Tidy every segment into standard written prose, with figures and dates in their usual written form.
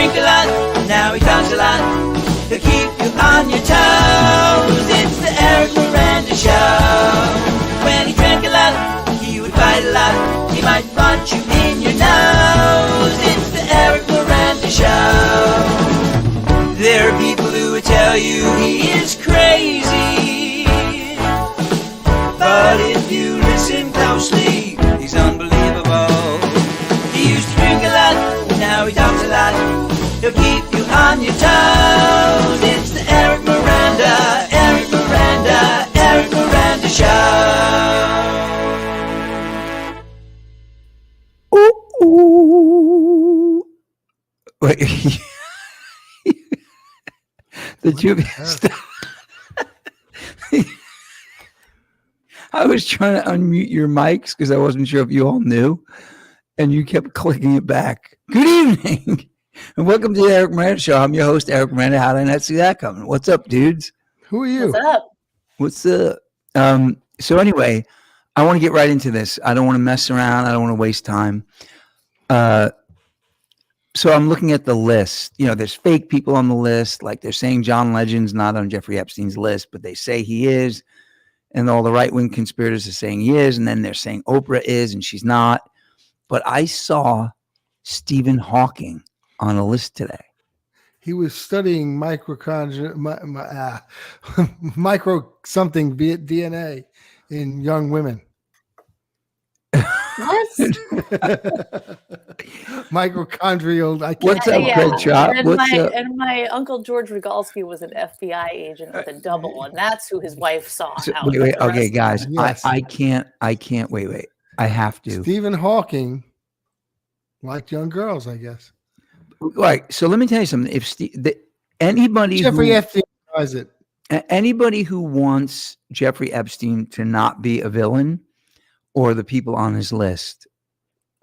drink a lot, now he talks a lot. He'll keep you on your toes. It's the Eric Miranda Show. When he drank a lot, he would fight a lot. He might punch you in your nose. It's the Eric Miranda Show. There are people who would tell you he is crazy, but if you listen closely, he's unbelievable. He used to drink a lot, now he talks a lot. He'll keep you on your toes. It's the Eric Miranda, Eric Miranda, Eric Miranda Show. Ooh, ooh. Wait. Did you? I was trying to unmute your mics because I wasn't sure if you all knew, and you kept clicking it back. Good evening, and welcome to the Eric Miranda Show. I'm your host, Eric Miranda. How did I not see that coming? What's up, dudes? Who are you? What's up? What's up? So anyway, I want to get right into this. I don't want to mess around. I don't want to waste time. So I'm looking at the list. You know, there's fake people on the list. Like they're saying John Legend's not on Jeffrey Epstein's list, but they say he is. And all the right-wing conspirators are saying he is. And then they're saying Oprah is and she's not. But I saw Stephen Hawking on a list today. He was studying micro something DNA in young women. What? Mitochondrial. What's up, Craig Chop? And my uncle George Rogalski was an FBI agent with a double, and that's who his wife saw. Wait, okay, guys, yes. I can't. Wait. I have to. Stephen Hawking liked young girls, I guess. Right. So let me tell you something. If anybody Jeffrey Epstein does it, anybody who wants Jeffrey Epstein to not be a villain, or the people on his list.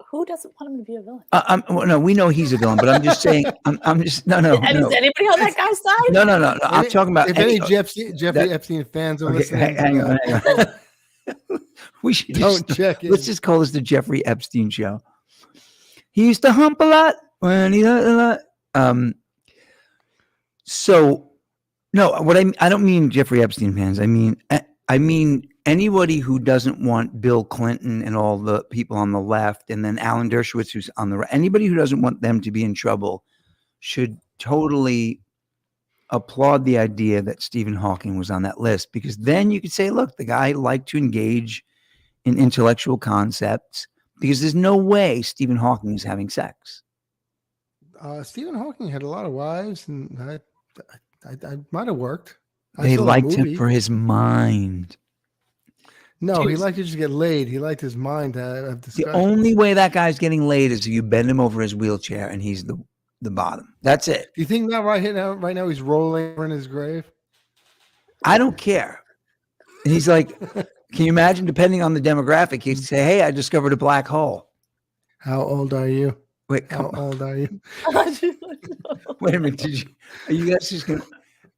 Who doesn't want him to be a villain? Well, no, we know he's a villain, but I'm just saying. I'm just no. Is anybody on that guy's side? No. I'm talking about if any Jeffrey Epstein fans are listening. Hang on. We should check it. Let's just call this the Jeffrey Epstein Show. He used to hump a lot when he a lot. So no, I don't mean Jeffrey Epstein fans. I mean anybody who doesn't want Bill Clinton and all the people on the left, and then Alan Dershowitz, who's on the right, anybody who doesn't want them to be in trouble should totally applaud the idea that Stephen Hawking was on that list, because then you could say, look, the guy liked to engage in intellectual concepts, because there's no way Stephen Hawking is having sex. Stephen Hawking had a lot of wives, and I might have worked. They liked him for his mind. No, he liked to just get laid. He liked his mind to have discussions. The only way that guy's getting laid is if you bend him over his wheelchair and he's the bottom. That's it. Do you think that right now he's rolling in his grave? I don't care. And he's like, can you imagine, depending on the demographic, he'd say, hey, I discovered a black hole. How old are you? Wait, how old are you? Wait a minute. Are you guys just going to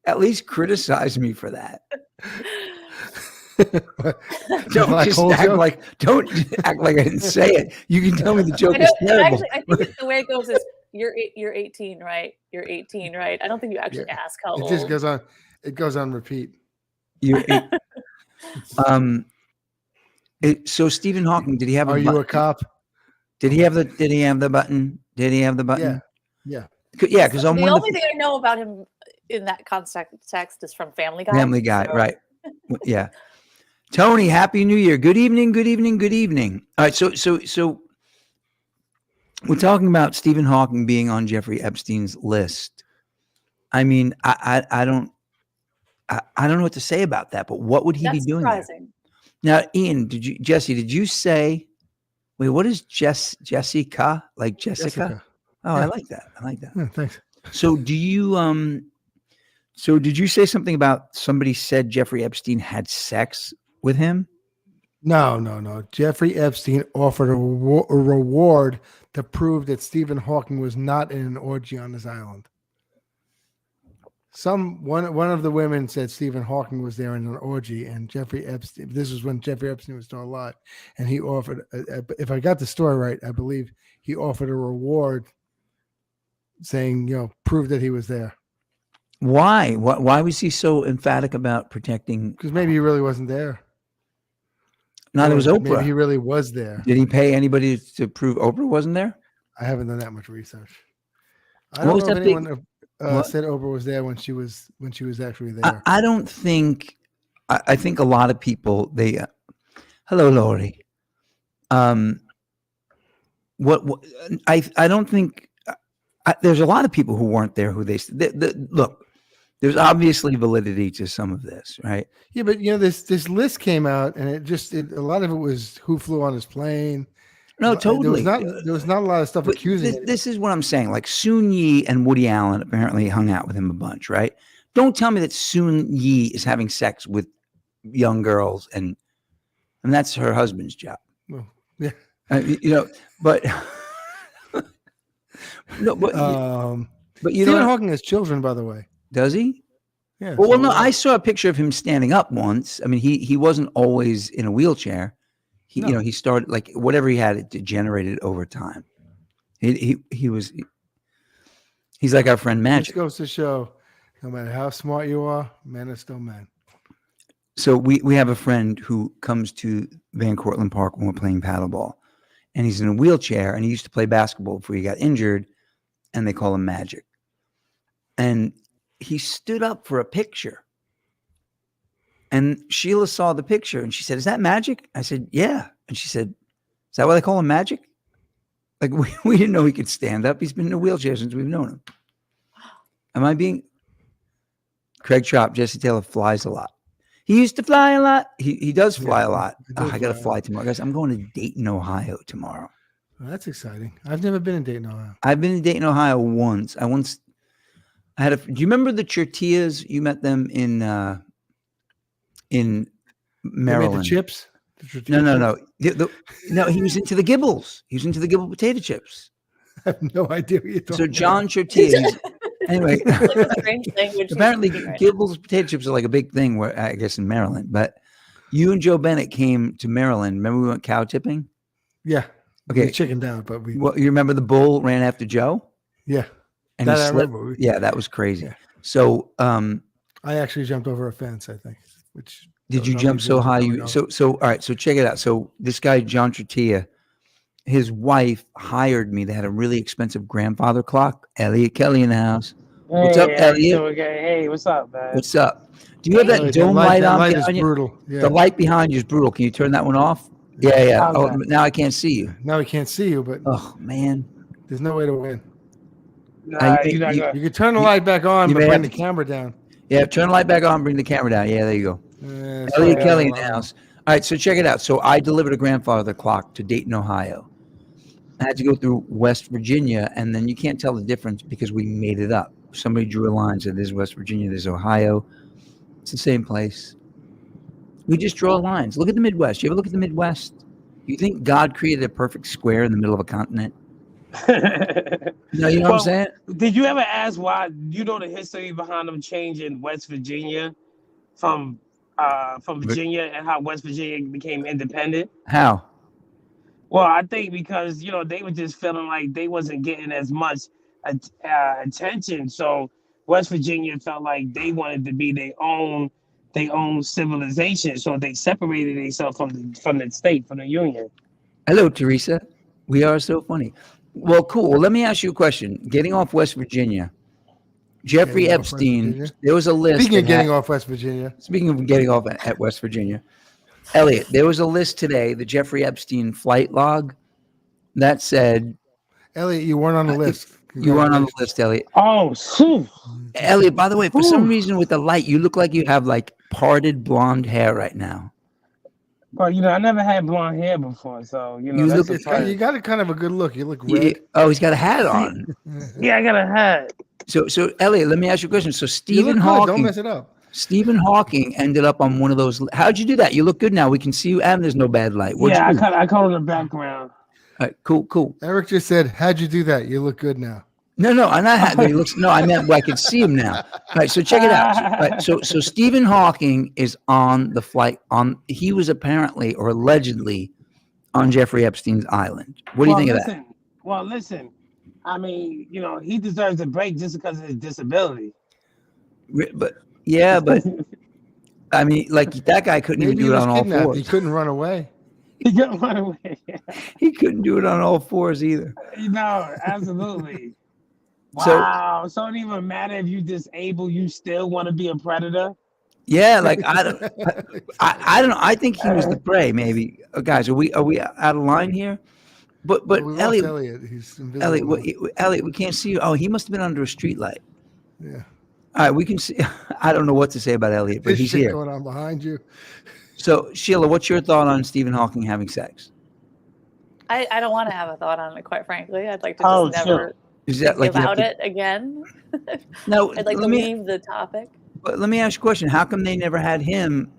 at least criticize me for that? Don't act like I didn't say it. You can tell me the joke is terrible. Actually, I think the way it goes is you're 18, right? You're 18, right? I don't think you actually ask how old. It just goes on. It goes on repeat. So Stephen Hawking, did he have? Are you a cop? Did he have the button? Did he have the button? Yeah. Because the only thing I know about him in that context is from Family Guy. Family Guy, right? Yeah. Tony, Happy New Year. Good evening. Good evening. Good evening. All right. So we're talking about Stephen Hawking being on Jeffrey Epstein's list. I mean, I don't know what to say about that, but what would he be doing there? Now, Ian, Jesse, did you say, wait, what is Jessica? Like Jessica? Oh, yeah. I like that. Yeah, thanks. So do you, so did you say something about somebody said Jeffrey Epstein had sex with him? No. Jeffrey Epstein offered a reward to prove that Stephen Hawking was not in an orgy on his island. One of the women said Stephen Hawking was there in an orgy, and Jeffrey Epstein. This was when Jeffrey Epstein was still alive, and he offered. If I got the story right, I believe he offered a reward saying, prove that he was there. Why? Why was he so emphatic about protecting? Because maybe he really wasn't there. Neither was Oprah. Maybe he really was there. Did he pay anybody to prove Oprah wasn't there? I haven't done that much research. I What don't was know if that big- anyone what? said Oprah was there when she was actually there. I don't think. I think a lot of people. They. Hello, Lori. What I don't think. There's a lot of people who weren't there. Who look. There's obviously validity to some of this, right? Yeah, but this list came out, and a lot of it was who flew on his plane. No, totally. There was not a lot of stuff accusing him. This is what I'm saying. Like Soon Yi and Woody Allen apparently hung out with him a bunch, right? Don't tell me that Soon Yi is having sex with young girls, and that's her husband's job. Well, yeah, but no, but Stephen Hawking has children, by the way. Does he? Yeah. Well, no. I saw a picture of him standing up once. I mean, he wasn't always in a wheelchair. He started like whatever he had, it degenerated over time. He's like our friend Magic. It goes to show, no matter how smart you are, men are still men. So we have a friend who comes to Van Cortlandt Park when we're playing paddleball, and he's in a wheelchair, and he used to play basketball before he got injured, and they call him Magic. And he stood up for a picture. And Sheila saw the picture and she said, "Is that Magic?" I said, "Yeah." And she said, "Is that why they call him Magic?" Like we didn't know he could stand up. He's been in a wheelchair since we've known him. Am I being Craig Chop, Jesse Taylor flies a lot. He used to fly a lot. He does fly a lot. I got to fly tomorrow. Guys, I'm going to Dayton, Ohio tomorrow. Well, that's exciting. I've never been in Dayton, Ohio. I've been in Dayton, Ohio once. I had do you remember the Churtias? You met them in Maryland. The chips? No. No, he was into the Gibbles. He was into the Gibble potato chips. I have no idea what you're talking So John Churtia, anyway, Like a strange language. apparently Right. Gibbles potato chips are like a big thing where I guess in Maryland. But you and Joe Bennett came to Maryland. Remember we went cow tipping? Yeah. Okay. We chickened out, but Well, you remember the bull ran after Joe? Yeah. And That he I slipped? remember. Yeah, that was crazy. Yeah. So I actually jumped over a fence, I think. did you jump so high? So all right. So check it out. So this guy John Churtia, his wife hired me. They had a really expensive grandfather clock. Elliot Kelly in the house. What's up, Elliot? Hey, what's up, man? What's up? Do you have that dome light on That light behind is you? brutal. Yeah. The light behind you is brutal. Can you turn that one off? Yeah. How's Oh, that? now I can't see you. Now we can't see you, but Oh man. there's no way to win. Nah, you're not gonna. You can turn the light back on, you but may bring have the camera down. Yeah, turn the light back on. Bring the camera down. Yeah, there you go. It's Elliot fine. Kelly in the house. All right, so check it out. So I delivered a grandfather clock to Dayton, Ohio. I had to go through West Virginia, and then you can't tell the difference because we made it up. Somebody drew a line, said this is West Virginia, this is Ohio. It's the same place. We just draw lines. Look at the Midwest. You ever look at the Midwest? You think God created a perfect square in the middle of a continent? No, you know what I'm saying? Did you ever ask why? You know the history behind them changing West Virginia from Virginia and how West Virginia became independent? How? Well, I think because they were just feeling like they wasn't getting as much attention, so West Virginia felt like they wanted to be their own civilization, so they separated themselves from the state, from the union. Hello, Teresa. We are so funny. Well, cool. Well, let me ask you a question. Getting off West Virginia, Jeffrey Getting off West Epstein, Virginia? there was a list. Speaking of that getting had- off West Virginia, Speaking of getting off at West Virginia, Elliot, there was a list today, the Jeffrey Epstein flight log, that said, Elliot, you weren't on the list. you weren't on the list, Elliot. Oh, shoot. Elliot, by the way, for some Ooh. reason with the light, you look like you have like parted blonde hair right now. But I never had blonde hair before, so You that's look- a first. You got a kind of a good look. You look Yeah, red. oh, he's got a hat on. Yeah, I got a hat. So Elliot, let me ask you a question. So You Stephen look good. Don't Hawking, mess it up. Stephen Hawking ended up on one of those. How'd you do that? You look good now. We can see you, and there's no bad light. What'd Yeah, you do? I cut on the background. All right, cool. Eric just said, "How'd you do that? You look good now." No, I'm not. He looks. No, I meant I could see him now. All right, so check it out. So Stephen Hawking is on the flight. He was apparently or allegedly on Jeffrey Epstein's island. What do you think of that? Well, listen. I mean, he deserves a break just because of his disability. But yeah, but I mean, like that guy couldn't even Maybe he do it was on all kidnapped. He fours. couldn't run away. He couldn't run away. He couldn't do it on all fours either. Absolutely. So Wow. So it don't even matter if you disabled, you still want to be a predator? yeah, like I don't know. I think he was the prey. Maybe guys, are we out of line here? But Well, we lost Elliot, Elliot. He's invisible. Elliot, we can't see you. Oh, he must have been under a street light. Yeah. All right, we can see. I don't know what to say about Elliot, but There's he's shit here. going on behind you. So Sheila, what's your thought on Stephen Hawking having sex? I don't want to have a thought on it, quite frankly. I'd like to just never Is that think like about it again. No, I'd like to leave the topic. But let me ask you a question. How come they never had him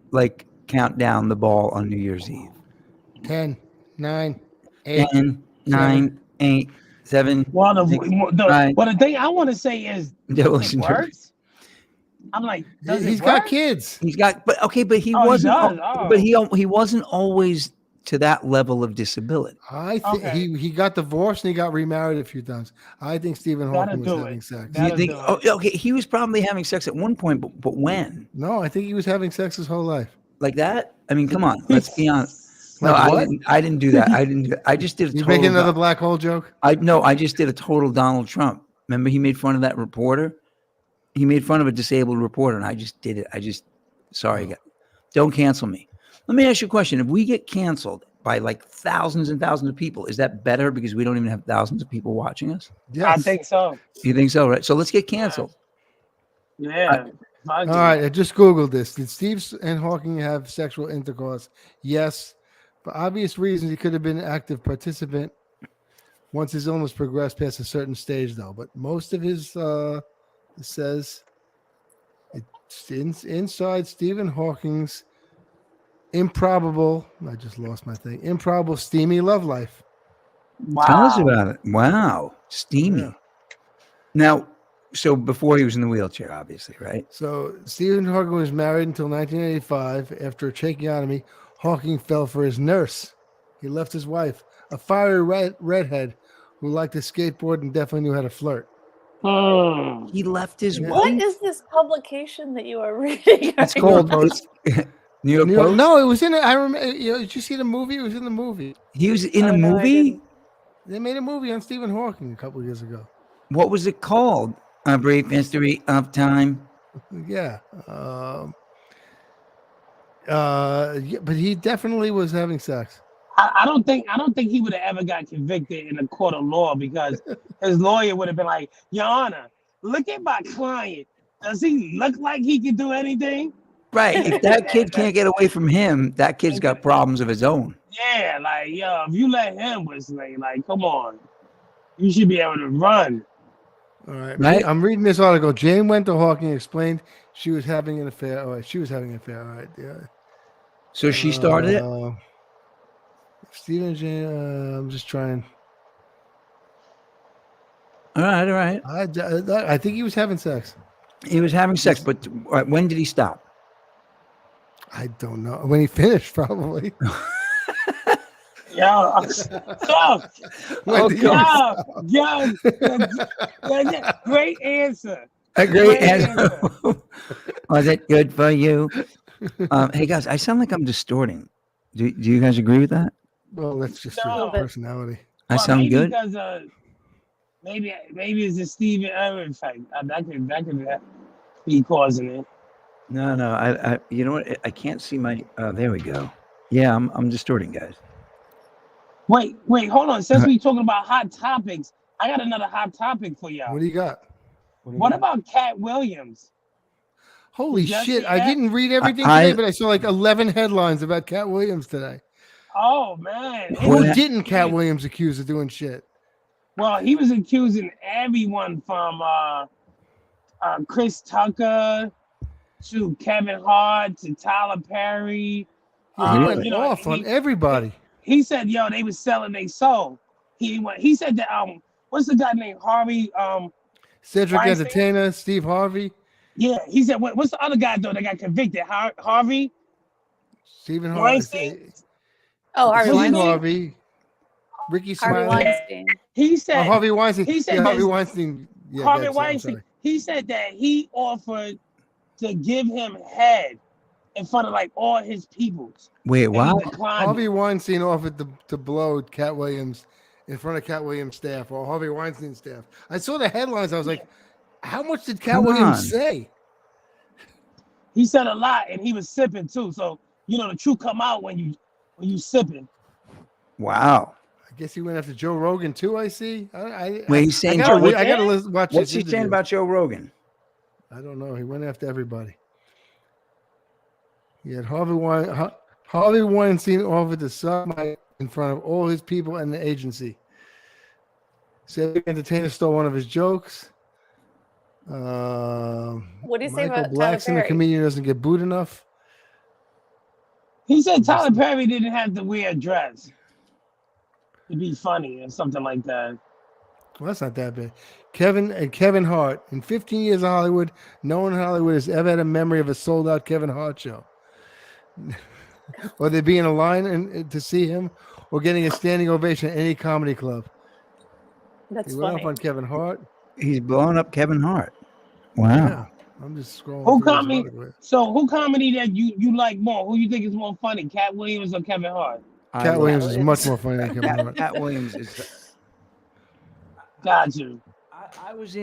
like count down the ball on New Year's Eve? 10, 9, 8, 10, 9, 8, 7. Well, the nine. thing I want to say is, does it work? I'm like, he's got kids. He's got, but he wasn't. But he wasn't always to that level of disability. I think he got divorced and he got remarried a few times. I think Stephen Hawking was having sex. Do you think? Oh, okay. He was probably having sex at one point, but when? No, I think he was having sex his whole life. Like that? I mean, come on. Let's be honest. No, Like I didn't do that. I just did. You making another black hole joke? I just did a total Donald Trump. Remember, he made fun of that reporter. He made fun of a disabled reporter, and I just did it. Sorry, guys. Don't cancel me. Let me ask you a question. If we get canceled by like thousands and thousands of people, is that better because we don't even have thousands of people watching us? Yes. I think so. You think so, right? So let's get canceled. Yeah. All right. I just Googled this. Did Steve and Hawking have sexual intercourse? Yes. For obvious reasons, he could have been an active participant once his illness progressed past a certain stage, though. But most of his, it says, it's inside Stephen Hawking's improbable, I just lost my thing, improbable, steamy love life. Wow. Tell us about it. Wow. Steamy. Yeah. Now, so before he was in the wheelchair, obviously, right? So Stephen Hawking was married until 1985. After a tracheotomy, Hawking fell for his nurse. He left his wife, a fiery redhead who liked to skateboard and definitely knew how to flirt. He left his wife? What is this publication that you are reading? It's called New York Post? No, it was in it. I remember. Did you see the movie? It was in the movie. He was in a movie? They made a movie on Stephen Hawking a couple of years ago. What was it called? A Brief History of Time. Yeah. But he definitely was having sex. I don't think he would have ever got convicted in a court of law because his lawyer would have been like, Your Honor, look at my client. Does he look like he can do anything? Right. If that kid can't get away from him, that kid's got problems of his own. Yeah, like, if you let him whistle, like, come on. You should be able to run. All right. I'm reading this article. Jane went to Hawking and explained she was having an affair. All right. She was having an affair. All right. Yeah. So she started it? Stephen and Jane, I'm just trying. All right. I think he was having sex. He was having sex, but when did he stop? I don't know. When he finished, probably. Great answer. A great answer. Was it good for you? Hey guys, I sound like I'm distorting. Do you guys agree with that? Well, that's just your personality. I sound good. Because maybe it's the Stephen Irwin effect. That could be causing it. No. I you know what? I can't see my. There we go. Yeah, I'm distorting, guys. Wait, hold on. Since we're talking about hot topics, I got another hot topic for y'all. What do you got? What about Cat Williams? Holy shit! I didn't read everything today, but I saw like 11 headlines about Cat Williams today. Oh man! Who didn't Cat Williams accuse of doing shit? Well, he was accusing everyone from Chris Tucker to Kevin Hart to Tyler Perry. He went off on everybody. He said, they was selling their soul. He said that what's the guy named Harvey? Cedric Weinstein? Entertainer, Steve Harvey. Yeah, he said what's the other guy though that got convicted? Harvey? Stephen Weinstein? Harvey. Oh, Harvey Stephen Weinstein. Harvey. Ricky Harvey Smiley. Weinstein. He Oh, said Harvey Weinstein. he said Yeah, Harvey this- Weinstein. Yeah, Harvey that's it, I'm Weinstein. sorry. He said that he offered to give him head in front of like all his peoples. Wait, And wow. he declined Harvey it. Weinstein offered to blow Cat Williams in front of Cat Williams' staff or Harvey Weinstein's staff. I saw the headlines. I was like, how much did Cat Come Williams on. say? He said a lot, and he was sipping too. So the truth come out when you sipping. Wow. I guess he went after Joe Rogan too. I see. Wait, he's saying I Joe- gotta watch What's this he saying interview. about Joe Rogan? I don't know. He went after everybody. He had Harvey Weinstein offered to suck my in front of all his people and the agency. Said the entertainer stole one of his jokes. What do you say Michael about Tyler Blackson, the Perry? comedian, doesn't get booed enough. He said Tyler Perry didn't have to wear a dress to be funny or something like that. Well, that's not that bad. Kevin Hart. In 15 years of Hollywood, no one in Hollywood has ever had a memory of a sold-out Kevin Hart show. Or there being a line to see him, or getting a standing ovation at any comedy club. That's He went funny. up on Kevin Hart. He's blowing up Kevin Hart. Wow. Yeah, I'm just scrolling. Who through his comedy? article. So who comedy that you like more? Who you think is more funny, Cat Williams or Kevin Hart? Cat Williams is Williams. much more funny than Kevin Hart. Cat Williams is. Got you. I was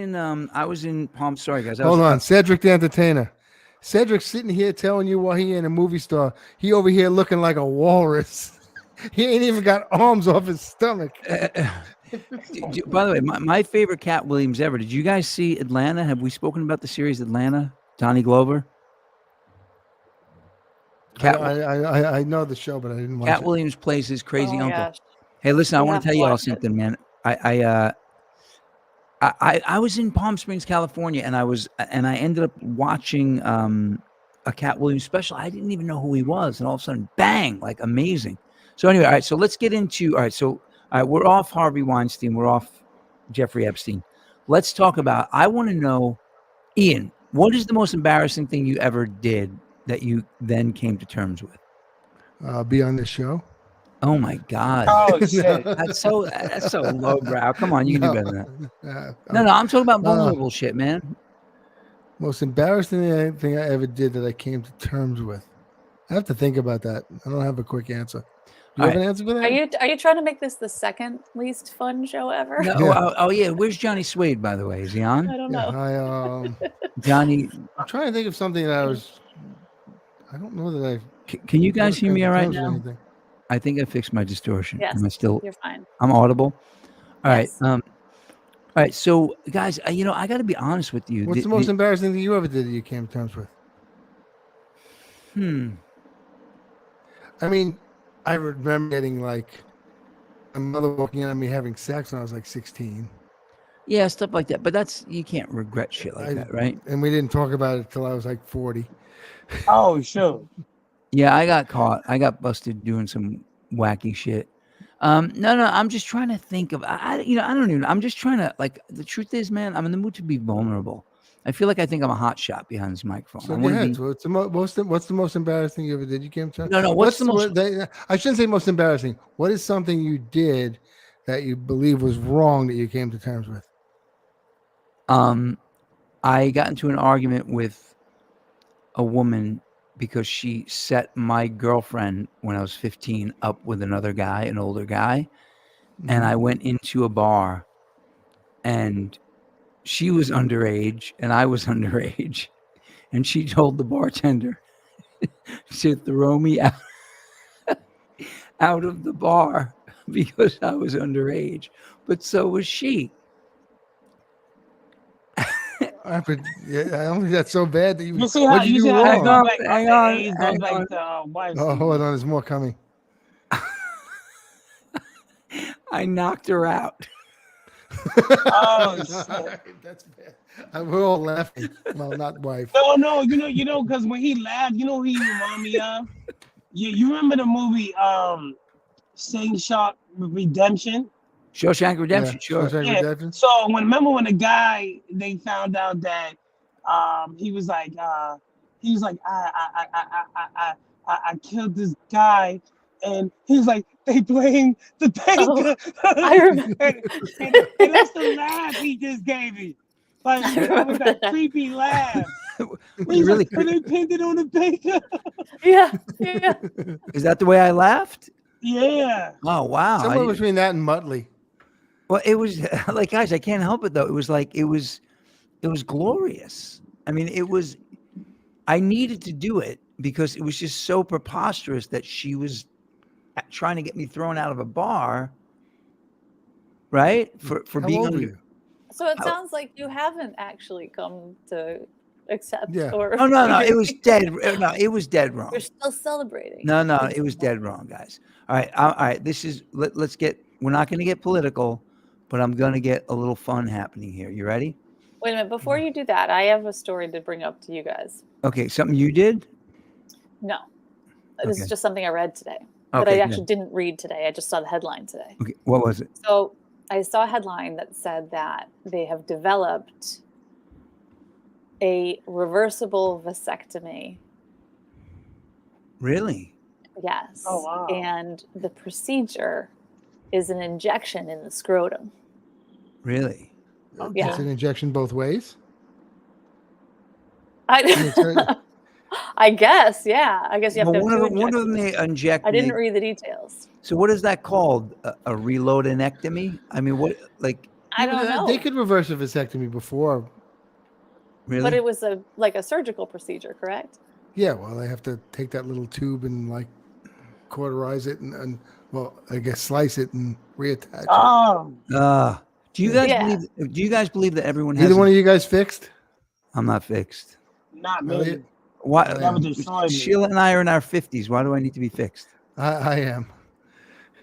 in Palm. Sorry, guys. Hold on, Cedric the Entertainer. Cedric's sitting here telling you why he ain't a movie star. He over here looking like a walrus. He ain't even got arms off his stomach. By the way, my favorite Cat Williams ever. Did you guys see Atlanta? Have we spoken about the series Atlanta? Donnie Glover. I know the show, but I didn't watch Cat it. Williams plays his crazy Oh my uncle. gosh. Hey, listen, I We want have to to tell you all watch it. something, man. I was in Palm Springs, California, and I ended up watching a Cat Williams special. I didn't even know who he was, and all of a sudden, bang, like amazing. So anyway, all right. So let's get into we're off Harvey Weinstein, we're off Jeffrey Epstein. Let's talk about. I want to know, Ian, what is the most embarrassing thing you ever did that you then came to terms with? Be on this show. Oh my God. Oh shit. That's so lowbrow. Come on, you can do better than that. No, No, I'm talking about vulnerable shit, man. Most embarrassing thing I ever did that I came to terms with. I have to think about that. I don't have a quick answer. Do you All have an answer for that? Are you trying to make this the second least fun show ever? No, Yeah. oh yeah, where's Johnny Suede, by the way? Is he I on? don't Yeah, know. Johnny, I'm trying to think of something that I don't know that can you guys hear me all right terms with now? anything. I think I fixed my distortion. Yes, Am I still? you're fine. I'm audible. All right. Yes. All right. So, guys, I got to be honest with you. What's the most embarrassing thing you ever did that you came to terms with? I mean, I remember getting like my mother walking on me having sex when I was like 16. Yeah, stuff like that. But you can't regret shit like that, right? And we didn't talk about it till I was like 40. Oh sure. Yeah, I got caught. I got busted doing some wacky shit. No, I'm just trying to think of. I don't even. I'm just trying to the truth is, man, I'm in the mood to be vulnerable. I feel like I think I'm a hot shot behind this microphone. So I go wanna ahead. be- So what's the most embarrassing thing you ever did? You came to terms? No, what's the most- I shouldn't say most embarrassing. What is something you did that you believe was wrong that you came to terms with? I got into an argument with a woman because she set my girlfriend when I was 15 up with another guy, an older guy. And I went into a bar and she was underage and I was underage. And she told the bartender to throw me out of the bar because I was underage. But so was she. I don't think that's so bad that you. You see What how did you do see how wrong? it goes back Hang up on, to age, hang goes back on. to wife. Oh, hold on. There's more coming. I knocked her out. Oh shit. That's bad. We're all laughing. Well, not wife. No, because when he laughed, you know who he remind me of? You remember the movie Sing Shark Redemption? Shawshank Redemption, sure. Shawshank Yeah. Redemption. So remember when the guy they found out that he was like I killed this guy And he was like, they blame the banker. I remember. and that's the laugh he just gave me. Like, I that was remember that that. creepy laugh. You He's really like, they pinned it on the banker. Yeah. is that the way I laughed? Yeah. Oh wow! I Somewhere didn't- between that and Muttley. well, it was like, guys, I can't help it though. It was like it was glorious. I mean, it was. I needed to do it because it was just so preposterous that she was trying to get me thrown out of a bar, right? For How being old were under. you? So it How- sounds like you haven't actually come to accept Yeah. or. Oh no, it was dead. No, it was dead wrong. You're still celebrating. No, it was dead wrong, guys. All right, all right. This is let's get. We're not going to get political, but I'm going to get a little fun happening here. You ready? Wait a minute. Before you do that, I have a story to bring up to you guys. Okay, something you did. No, this Okay. is just something I read today, but Okay, I good. actually didn't read today. I just saw the headline today. Okay, what was it? So I saw a headline that said that they have developed a reversible vasectomy. Really? Yes. Oh, wow. And the procedure is an injection in the scrotum. Really? Yeah. It's an injection both ways. I, hurt- I guess, yeah. I guess you have Well, to have two one of them injections. they inject. I didn't they- read the details. So what is that called? A reloadinectomy? I mean, what? Like I don't know. They could reverse a vasectomy before. really? But it was like a surgical procedure, correct? Yeah, well, they have to take that little tube and like cauterize it and well, I guess slice it and reattach it. Oh, do you guys Yeah. believe? Do you guys believe that everyone has? Either one of you guys fixed? I'm not fixed. not me. Elliot? Why? That would destroy me. Sheila and I are in our 50s. Why do I need to be fixed? I am.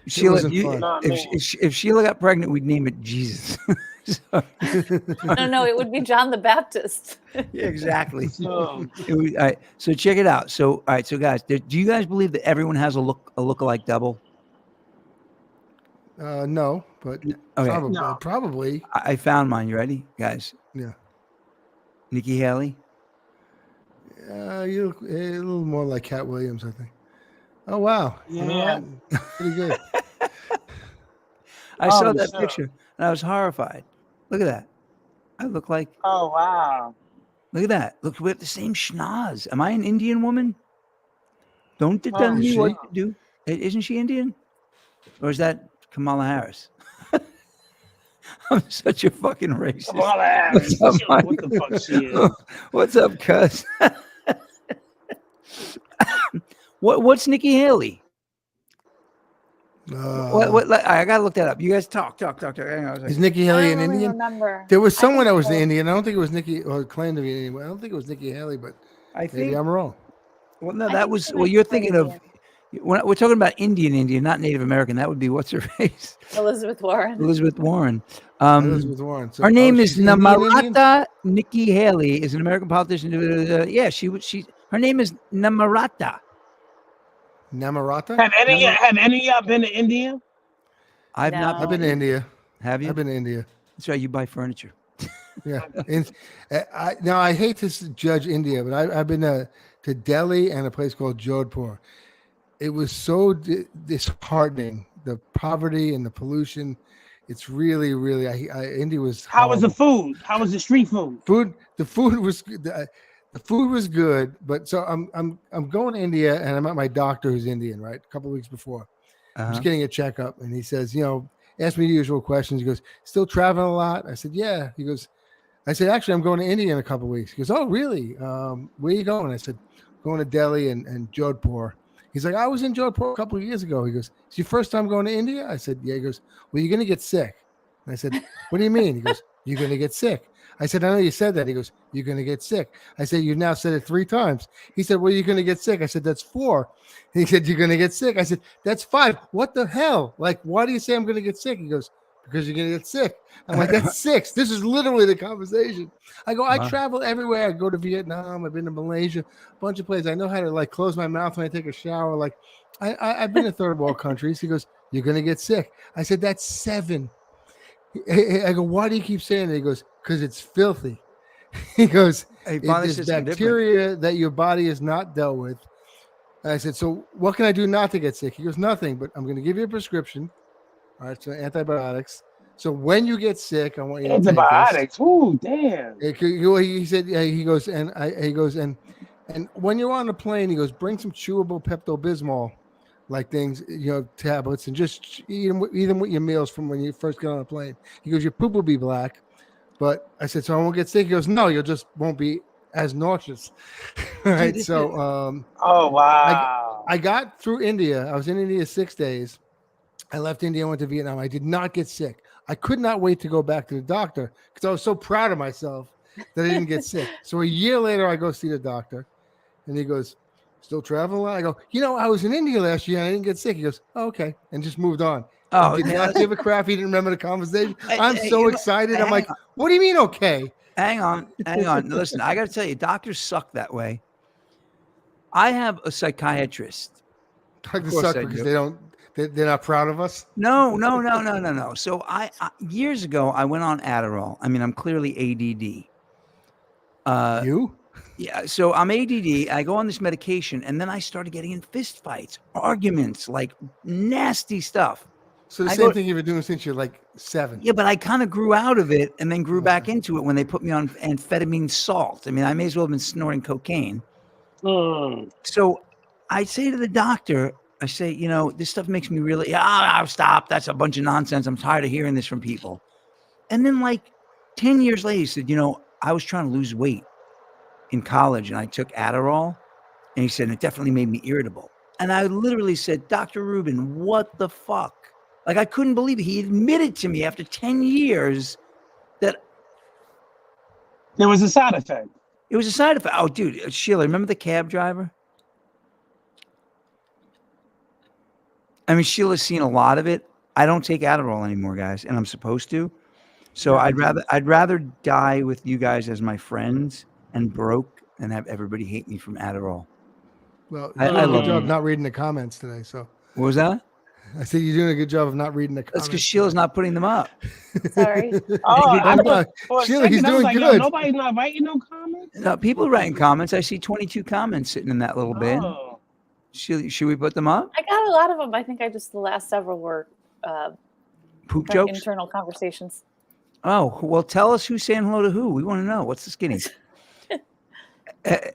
Sheila, wasn't fun. Not if, me. if Sheila got pregnant, we'd name it Jesus. So- No, it would be John the Baptist. yeah, exactly. So, It would- all right, so check it out. So, all right, so guys, do you guys believe that everyone has a lookalike double? No, but Okay, probably. No. Probably. I found mine. You ready, guys? Yeah. Nikki Haley. You look a little more like Cat Williams, I think. Oh wow! You know Yeah. what? Pretty good. I saw Oh, that sure. picture and I was horrified. Look at that. I look like. oh wow. Look at that. Look, we have the same schnoz. Am I an Indian woman? Don't tell Oh, me is what she? to do. Isn't she Indian? Or is that Kamala Harris? I'm such a fucking racist. Kamala Harris. What's up, What the fuck she is? What's up, cuz? What's Nikki Haley? What? I gotta look that up. You guys talk. Hang on a second. Is Nikki I Haley don't an really Indian? remember. There was I someone think that was so. the Indian. I don't think it was Nikki or claimed to be an Indian. I don't think it was Nikki Haley, but I maybe think. I'm wrong. Well, no, I that think was. she Well, might you're be thinking of. We're talking about Indian, not Native American. That would be what's her face? Elizabeth Warren. Elizabeth Warren. Elizabeth Warren. So, Her name is she's Indian, Indian? Namarata Nikki Haley. Is an American politician. Yeah, she. Her name is Namarata. Namarata? Have any of y'all been to India? I've not. No. I've been to India. Have you? I've been to India. That's right. You buy furniture. Yeah. And, now I hate to judge India, but I've been to Delhi and a place called Jodhpur. It was so disheartening. The poverty and the pollution. It's really, really. India was. How was the horrible. food? How was the street food? The food was the food was good, but so I'm going to India and I'm at my doctor who's Indian, right? A couple of weeks before. I was getting a checkup and he says, ask me the usual questions. He goes, still traveling a lot? I said, yeah. He goes, I said, actually, I'm going to India in a couple of weeks. He goes, oh, really? Where are you going? I said, going to Delhi and Jodhpur. He's like, I was in Jodhpur a couple of years ago. He goes, it's your first time going to India? I said, yeah. He goes, well, you're going to get sick. And I said, what do you mean? He goes, you're going to get sick. I said, I know you said that. He goes, you're going to get sick. I said, you've now said it 3 times. He said, well, you're going to get sick. I said, that's 4. He said, you're going to get sick. I said, that's 5. What the hell? Like, why do you say I'm going to get sick? He goes, because you're going to get sick. I'm like, that's 6. This is literally the conversation. I go, I travel everywhere. I go to Vietnam. I've been to Malaysia, a bunch of places. I know how to like close my mouth when I take a shower. Like I've been to third world countries. He goes, you're going to get sick. I said, that's 7. I go, why do you keep saying it? He goes, because it's filthy. He goes, Hey, Bonnie there's says something bacteria that your body has not dealt with. I said, so what can I do not to get sick? He goes, nothing, but I'm going to give you a prescription. All right, so antibiotics. So when you get sick, I want you to take this. Antibiotics. Ooh, damn. He said, yeah, he goes, and when you're on the plane, he goes, bring some chewable Pepto-Bismol, like things, tablets, and just eat them with your meals from when you first get on the plane. He goes, your poop will be black. But I said, so I won't get sick. He goes, no, you just won't be as nauseous. Right. Dude, So Oh wow. I got through India. I was in India 6 days. I left India, went to Vietnam. I did not get sick. I could not wait to go back to the doctor because I was so proud of myself that I didn't get sick. So a year later, I go see the doctor, and he goes, still traveling? I go, I was in India last year and I didn't get sick. He goes, oh, okay, and just moved on. Oh, He did not give a crap. He didn't remember the conversation. I'm Hey, so excited. I'm like, what do you mean, okay? hang on. Listen, I got to tell you, doctors suck that way. I have a psychiatrist. Doctors course suck I because do. they're not proud of us. No. So I years ago, I went on Adderall. I mean, I'm clearly ADD. You? Yeah, so I'm ADD. I go on this medication, and then I started getting in fist fights, arguments, like nasty stuff. So the I same go- thing you've been doing since you're like 7. Yeah, but I kind of grew out of it and then grew back into it when they put me on amphetamine salt. I mean, I may as well have been snorting cocaine. So I say to the doctor, I say, this stuff makes me really, stop. That's a bunch of nonsense. I'm tired of hearing this from people. And then like 10 years later, he said, I was trying to lose weight in college and I took Adderall. And he said, it definitely made me irritable. And I literally said, Dr. Rubin, what the fuck? Like, I couldn't believe it. He admitted to me after 10 years that There was a side effect. it was a side effect. Oh, dude, Sheila, remember the cab driver? I mean, Sheila's seen a lot of it. I don't take Adderall anymore, guys, and I'm supposed to. So I'd rather die with you guys as my friends and broke than have everybody hate me from Adderall. Well, I you're doing a love good job you. not reading the comments today. So What was that? I said you're doing a good job of not reading the That's comments. because Sheila's not putting them up. Sorry. Oh, I I'm thought not- for a Sheila, second, he's I was doing like, good. nobody's not writing no comments. No, people are writing comments. I see 22 comments sitting in that little bin. Oh. Should we put them up? I got a lot of them. I think the last several were Poop jokes? internal conversations. Oh, well, tell us who's saying hello to who. We want to know. What's the skinny?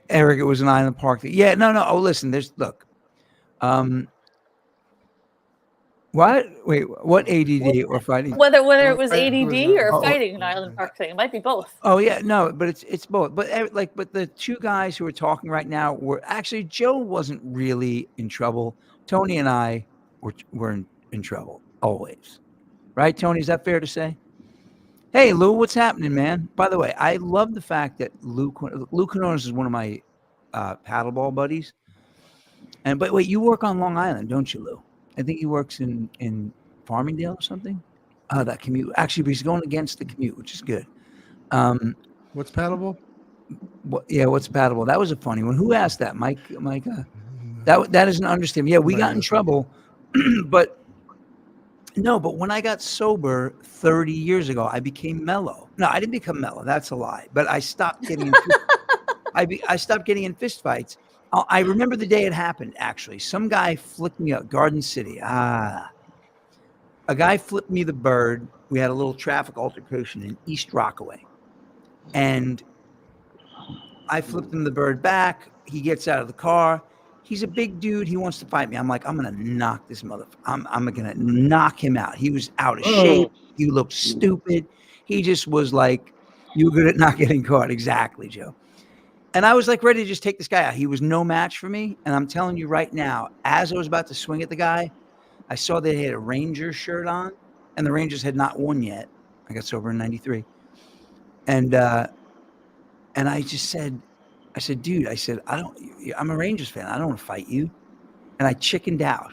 Eric, it was an Island Park. Yeah, no. Oh, listen, look. What? Wait, what ADD or fighting? Whether it was Fighting ADD was or not- fighting an Island Park thing, it might be both. Oh yeah, no, but it's both. But but the two guys who are talking right now were actually Joe wasn't really in trouble. Tony and I were in trouble always, right? Tony, is that fair to say? Hey, Lou, what's happening, man? By the way, I love the fact that Lou Canones is one of my paddleball buddies. But wait, you work on Long Island, don't you, Lou? I think he works in Farmingdale or something. That commute. Actually, he's going against the commute, which is good. What's paddleable? What's paddleball? That was a funny one. Who asked that? Mike. That is an understatement. Yeah, we got in trouble, but when I got sober 30 years ago, I became mellow. No, I didn't become mellow. That's a lie. But I stopped getting. I stopped getting in fist fights. I remember the day it happened. Actually, some guy flicked me up. Garden City. A guy flipped me the bird. We had a little traffic altercation in East Rockaway, and I flipped him the bird back. He gets out of the car. He's a big dude. He wants to fight me. I'm like, I'm going to knock this motherfucker. I'm going to knock him out. He was out of shape. He looked stupid. He just was like, you were good at not getting caught. Exactly, Joe. And I was like ready to just take this guy out. He was no match for me. And I'm telling you right now, as I was about to swing at the guy, I saw they had a Rangers shirt on, and the Rangers had not won yet. I got sober in 93. And I just said, dude, I'm a Rangers fan. I don't want to fight you. And I chickened out.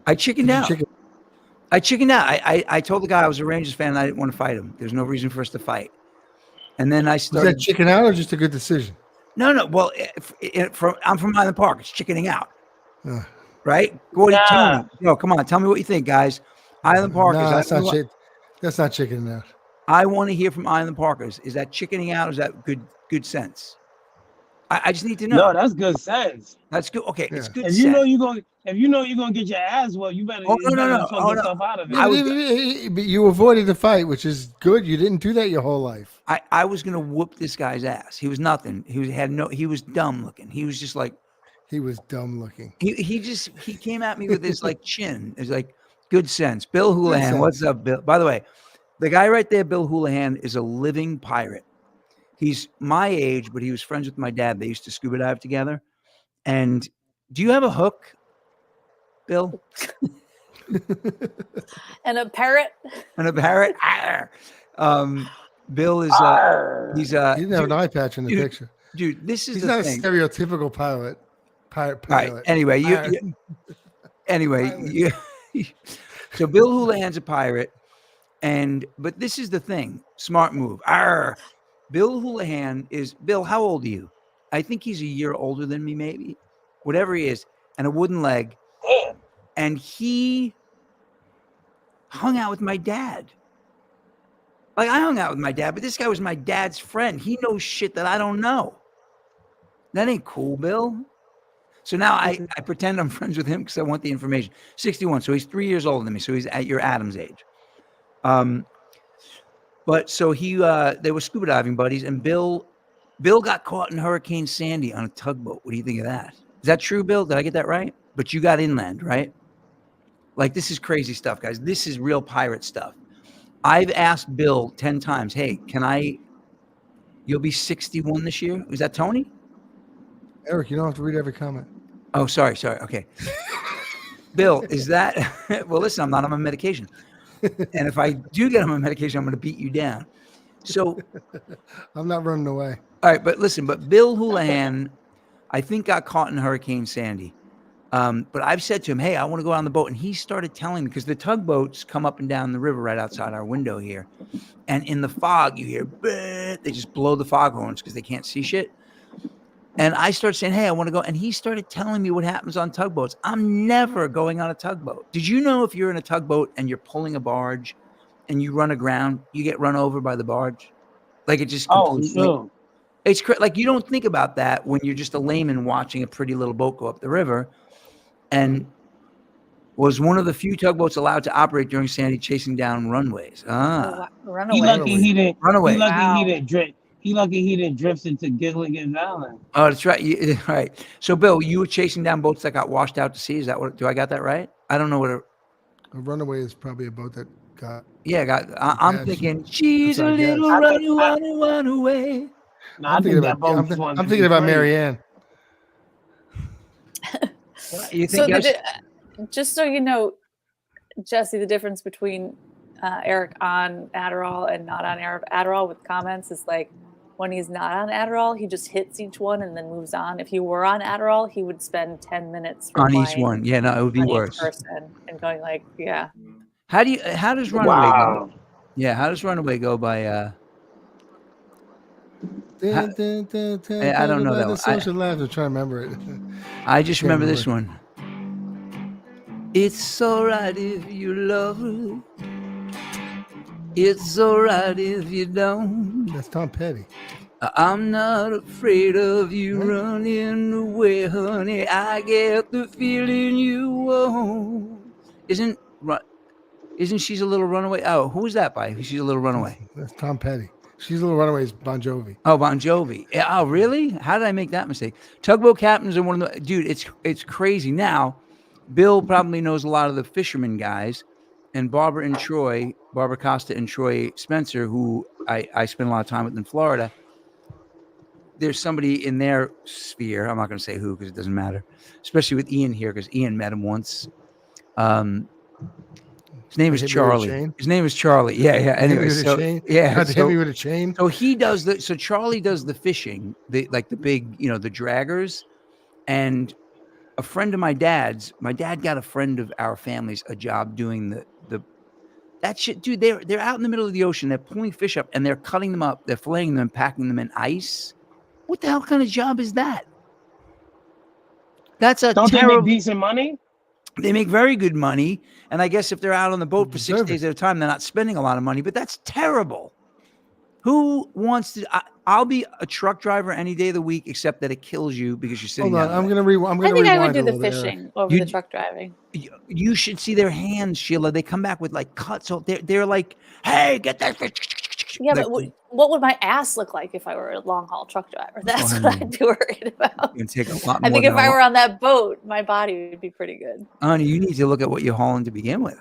I chickened out. I told the guy I was a Rangers fan and I didn't want to fight him. There's no reason for us to fight. And then I Was started. that chicken out or just a good decision? No. Well, I'm from Island Park. It's chickening out. Uh, Right? Gordy, tell me. No, come on. Tell me what you think, guys. Island Parkers. that's not chicken out. I want to hear from Island Parkers. Is that chickening out? Or is that good sense? I just need to No, know. that's good sense. That's good. Okay, it's Yeah. good If you know sense. you're gonna get your ass well, you better Oh, no. talk Oh, no. yourself out of Yeah, it. but you avoided the fight, which is good. You didn't do that your whole life. I was gonna whoop this guy's ass. He was nothing. He was dumb looking. He was just like He was dumb looking. he came at me with his like chin. It's like good sense. Bill Houlihan, sense. what's up, Bill? By the way, the guy right there, Bill Houlihan, is a living pirate. He's my age, but he was friends with my dad. They used to scuba dive together. And do you have a hook, Bill? And a parrot. And a parrot? Arr. Bill is he's He didn't have an dude, eye patch in the dude, picture. dude, this is He's the not thing. a stereotypical pilot. Pirate. All right. Anyway, so Bill Houlihan's a pirate, but this is the thing. Smart move. Arr. Bill Houlihan is Bill. How old are you? I think he's a year older than me, maybe. Whatever he is, and a wooden leg. And he hung out with my dad. Like I hung out with my dad, but this guy was my dad's friend. He knows shit that I don't know. That ain't cool, Bill. So now I pretend I'm friends with him because I want the information. 61. So he's 3 years older than me. So he's at your Adam's age. But so they were scuba diving buddies, and Bill got caught in Hurricane Sandy on a tugboat. What do you think of that? Is that true, Bill? Did I get that right? But you got inland, right? Like this is crazy stuff, guys. This is real pirate stuff. I've asked Bill 10 times, hey, you'll be 61 this year? Is that Tony? Eric, you don't have to read every comment. Oh, sorry. Okay. Bill, is that, well, listen, I'm not on my medication. And if I do get on my medication, I'm going to beat you down. So, I'm not running away. all right, but listen, Bill Houlihan, I think got caught in Hurricane Sandy. But I've said to him, hey, I want to go on the boat. And he started telling me, because the tugboats come up and down the river right outside our window here. And in the fog, you hear, they just blow the foghorns because they can't see shit. And I started saying, hey, I want to go. And he started telling me what happens on tugboats. I'm never going on a tugboat. Did you know if you're in a tugboat and you're pulling a barge and you run aground, you get run over by the barge? Like it just completely. Sure. It's like you don't think about that when you're just a layman watching a pretty little boat go up the river. And was one of the few tugboats allowed to operate during Sandy, chasing down runways. Runaway. He lucky he didn't. Runaway. He lucky Wow. he didn't drift. He lucky he didn't drift into Gilligan's Island. Oh, that's right. Right. So, Bill, you were chasing down boats that got washed out to sea. Is that what? Do I got that right? I don't know what. A runaway is probably a boat that got. Yeah, I'm Yeah, thinking she's that's a what I guess. little run away. No, I'm thinking about Marianne. You So think? just so you know, Jesse, the difference between Eric on Adderall and not on Adderall with comments is like when he's not on Adderall, he just hits each one and then moves on. If he were on Adderall, he would spend 10 minutes on each replying one. Yeah, no, it would be on each worse. person and going like, yeah. How does runaway Wow. go? Yeah, how does runaway go by? I don't know that The one. social lives. I'm trying to remember it. I just remember remember. this one. It's alright if you love her. It's alright if you don't. That's Tom Petty. I'm not afraid of you running away, honey. I get the feeling you won't. Isn't She's a Little Runaway? Oh, who's that by? She's a Little Runaway. That's Tom Petty. She's a Little Runaway is Bon Jovi. Oh, Bon Jovi. Oh, really? How did I make that mistake? Tugboat captains are one of the dude. It's crazy. Now, Bill probably knows a lot of the fishermen guys, and Barbara Costa and Troy Spencer, who I spend a lot of time with in Florida. There's somebody in their sphere. I'm not going to say who because it doesn't matter, especially with Ian here because Ian met him once. His name is Charlie. Yeah. Anyway, Hit me with a chain. So he does so Charlie does the fishing, the big, the draggers. And a friend of my dad got a friend of our family's a job doing that shit. Dude, they're out in the middle of the ocean. They're pulling fish up and they're cutting them up. They're filleting them and packing them in ice. What the hell kind of job is that? That's a Don't terrible. they make decent money? They make very good money. And I guess if they're out on the boat for 6 days at a time, they're not spending a lot of money, but that's terrible. Who wants to? I'll be a truck driver any day of the week, except that it kills you because you're sitting Hold on, down. I'm gonna rewind. I think I would rewind do a the little bit, Eric. fishing over You- the truck driving. You should see their hands, Sheila. They come back with like cuts. So they're like, "Hey, get that fish." Yeah, Like, but what would my ass look like if I were a long haul truck driver? That's what I'd be worried about. you can take a lot I more think than if I were on that boat, my body would be pretty good. Honey, you need to look at what you're hauling to begin with.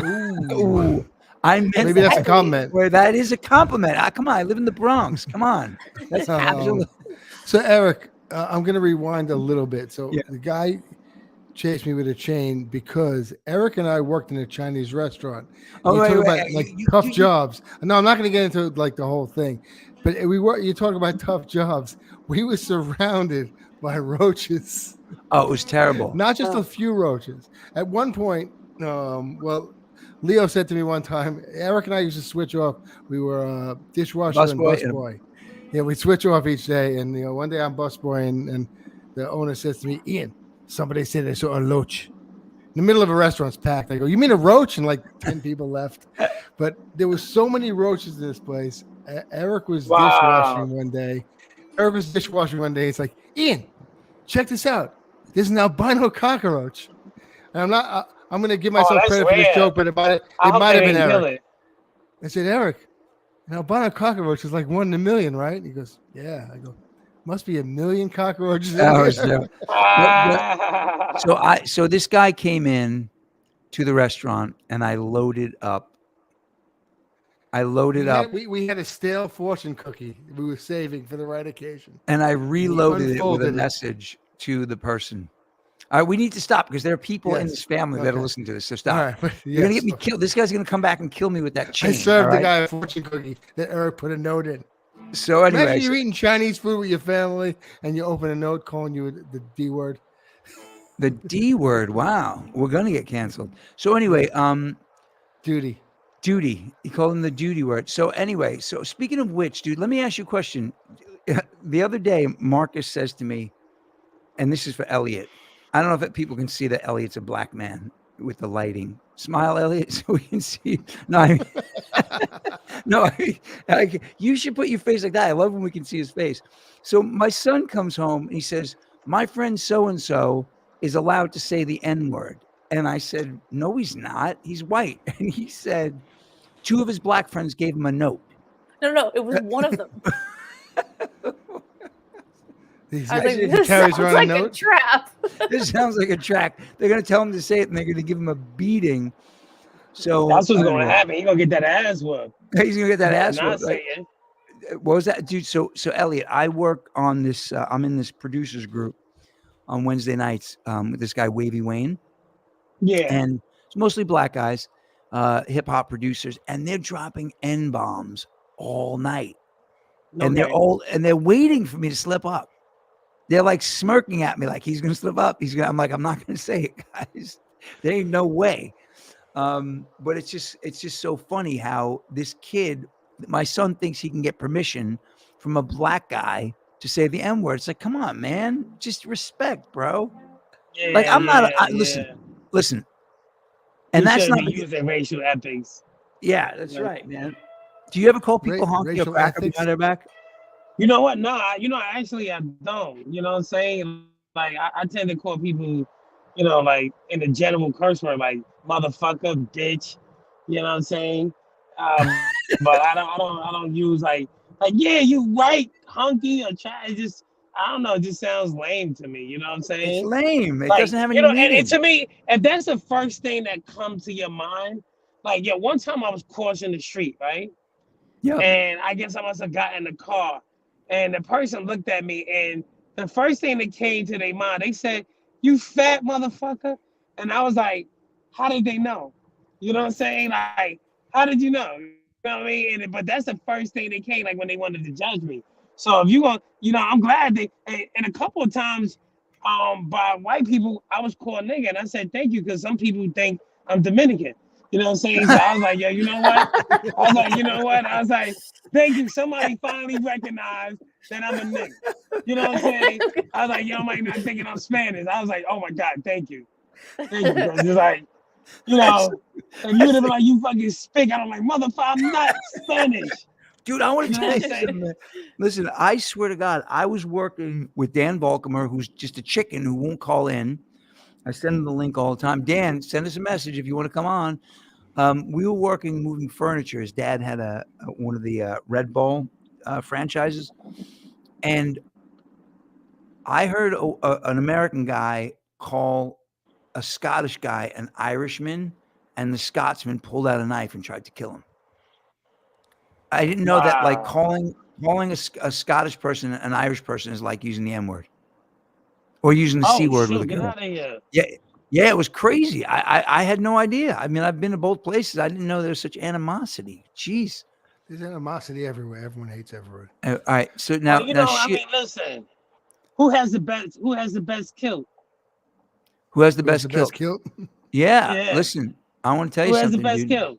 Ooh. Ooh, I meant Maybe that's a that. compliment. Well, that is a compliment. Come on, I live in the Bronx. Come on, that's absolutely. So Eric, I'm gonna rewind a little bit. So Yeah. the guy chased me with a chain because Eric and I worked in a Chinese restaurant. Oh, You wait, talk wait, about like you- tough you- jobs. No, I'm not going to get into like the whole thing, but you talk about tough jobs. We were surrounded by roaches, Oh, it was terrible. not just a few roaches. At one point, well, Leo said to me one time, Eric and I used to switch off. We were dishwasher and Busboy and- busboy. Yeah, we switch off each day. And one day I'm busboy, and the owner says to me, Ian, somebody said they saw a roach. In the middle of a restaurant's packed. I go, you mean a roach? And like 10 people left. But there was so many roaches in this place. Eric was dishwashing one day. It's like, Ian, check this out. There's an albino cockroach. And I'm going to give myself that's credit for this rare. joke, but it I hope might they have been didn't kill Eric. it. I said, Eric, an albino cockroach is like 1 in a million, right? He goes, yeah. I go, must be a million cockroaches in Oh, here. so this guy came in to the restaurant, and I loaded up. We had a stale fortune cookie we were saving for the right occasion. And I reloaded it with unfolded a it. message to the person. All right, we need to stop because there are people in Yes. this family that are Okay. listening to this. So stop. All right, but You're gonna yes. get me killed. This guy's gonna come back and kill me with that chain. I served all the right? guy a fortune cookie that Eric put a note in. So anyway, Imagine you're eating Chinese food with your family and you open a note calling you the D word. the D word. Wow, we're gonna get canceled. So anyway, Duty. duty. He called him the duty word. So anyway, so speaking of which, dude, let me ask you a question. The other day, Marcus says to me, and this is for Elliot. I don't know if people can see that Elliot's a black man with the lighting. Smile, Elliot, so we can see. No, you should put your face like that. I love when we can see his face. So my son comes home and he says, my friend so-and-so is allowed to say the N-word. And I said, no, he's not. He's white. And he said, 2 of his black friends gave him a note. No, it was one of them. I was like, He this carries sounds around like a a note. trap. This sounds like a track. They're going to tell him to say it, and they're going to give him a beating. So That's what's I don't gonna know. happen. He's gonna get that ass whooped. He's going to get that ass Not whooped. Like, saying. what was that, dude? So Elliot, I work on this. I'm in this producers group on Wednesday nights with this guy Wavy Wayne, Yeah. and it's mostly black guys, hip hop producers, and they're dropping N bombs all night, and they're waiting for me to slip up. They're like smirking at me, like he's gonna slip up. I'm like, I'm not gonna say it, guys. There ain't no way. But it's just so funny how this kid, my son, thinks he can get permission from a black guy to say the N word. It's like, come on, man, just respect, bro. Like, I'm not. Listen, and that's not using racial ethics. Yeah, that's right, man. Do you ever call people honky or racial cracker ethics? behind their back? You know what? No, actually I don't. You know what I'm saying? Like I tend to call people, like in the general curse word, like motherfucker, bitch. You know what I'm saying? But I don't use like yeah, you right, hunky or try. It just I don't know. It just sounds lame to me. You know what I'm saying? It's lame. It Like, doesn't have any meaning. and to me, if that's the first thing that comes to your mind, like one time I was crossing the street, right? Yeah. And I guess I must have got in the car, and the person looked at me, and the first thing that came to their mind, they said, "You fat motherfucker," and I was like, "How did they know?" You know what I'm saying? Like, how did you know? You know what I mean? But that's the first thing that came, like when they wanted to judge me. So if you want, I'm glad they. And a couple of times, by white people, I was called nigga, and I said thank you because some people think I'm Dominican. You know what I'm saying? So I was like, yo, you know what? I was like, thank you. Somebody finally recognized that I'm a nigga. You know what I'm saying? I was like, yo, I'm not thinking I'm Spanish. I was like, oh my God, thank you. Thank you. It's like, and you'd have been like, you fucking spick. I'm like, motherfucker, I'm not Spanish. Dude, I want to You know tell what you I'm saying? something, man. Listen, I swear to God, I was working with Dan Volkamer, who's just a chicken who won't call in. I send him the link all the time. Dan, send us a message if you want to come on. We were working moving furniture. His dad had one of the Red Bull franchises, and I heard an American guy call a Scottish guy an Irishman, and the Scotsman pulled out a knife and tried to kill him. I didn't know that, like, Wow. calling a Scottish person an Irish person is like using the N word or using the C Oh word with a shoot, get girl. out of here. Yeah, yeah, it was crazy. I had no idea. I mean, I've been to both places. I didn't know there was such animosity. Jeez. There's animosity everywhere. Everyone hates everyone. All right. So Well, now, you now, know, I shit. mean, listen. Who has the best kill? Who has the Who's best the kill? best kill? Yeah. Yeah. Listen, I want to tell you Who has the something, best dude. kill?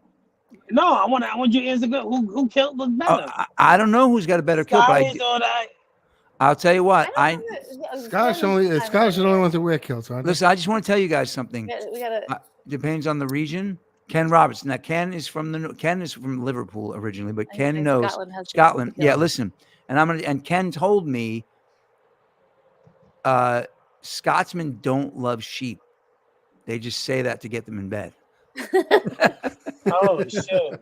No, I want you to answer good. Who killed was better? I don't know who's got a better kill, but Scottish or that? I'll tell you what. I don't know that Scottish Ken's only. kind of Scottish are the in only there. ones that wear kilts, aren't they? listen. I just want to tell you guys something. We gotta. Depends on the region. Ken Roberts. Now, Ken is from Liverpool originally, but I Ken think knows Scotland has the Scotland. Yeah, kill. listen, and Ken told me, Scotsmen don't love sheep. They just say that to get them in bed. Oh shit.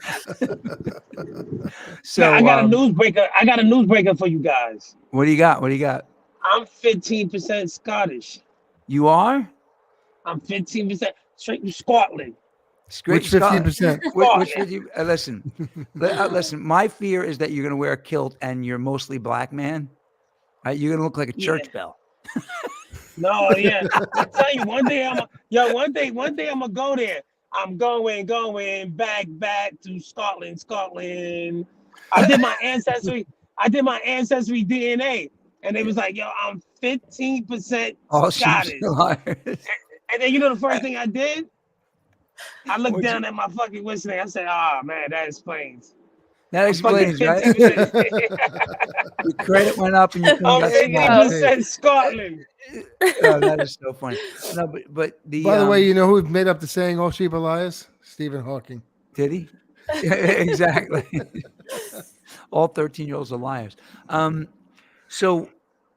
So Now, I got a newsbreaker for you guys. what do you got? What do you got? I'm 15% Scottish. You are I'm 15% straight from Scotland. straight Which Scotland. 15%? Which listen, listen. My fear is that you're going to wear a kilt and you're mostly black man. Right? You're going to look like a church bell. No, yeah. I tell you, one day I'm gonna go there. I'm going back to Scotland. I did my ancestry DNA, and they was like, yo, I'm 15% All sheep Scottish. liars. And then you know the first thing I did? I looked What'd down at my fucking list name. I said, oh man, that explains. That I'm fucking explains, right? 15%. Your credit went up and your thing I'm got smaller. 15% Scotland. Oh, that is so funny. No, but the By the way, you know who made up the saying "all sheep are liars"? Stephen Hawking. did he? Exactly. All 13-year-olds are liars. So,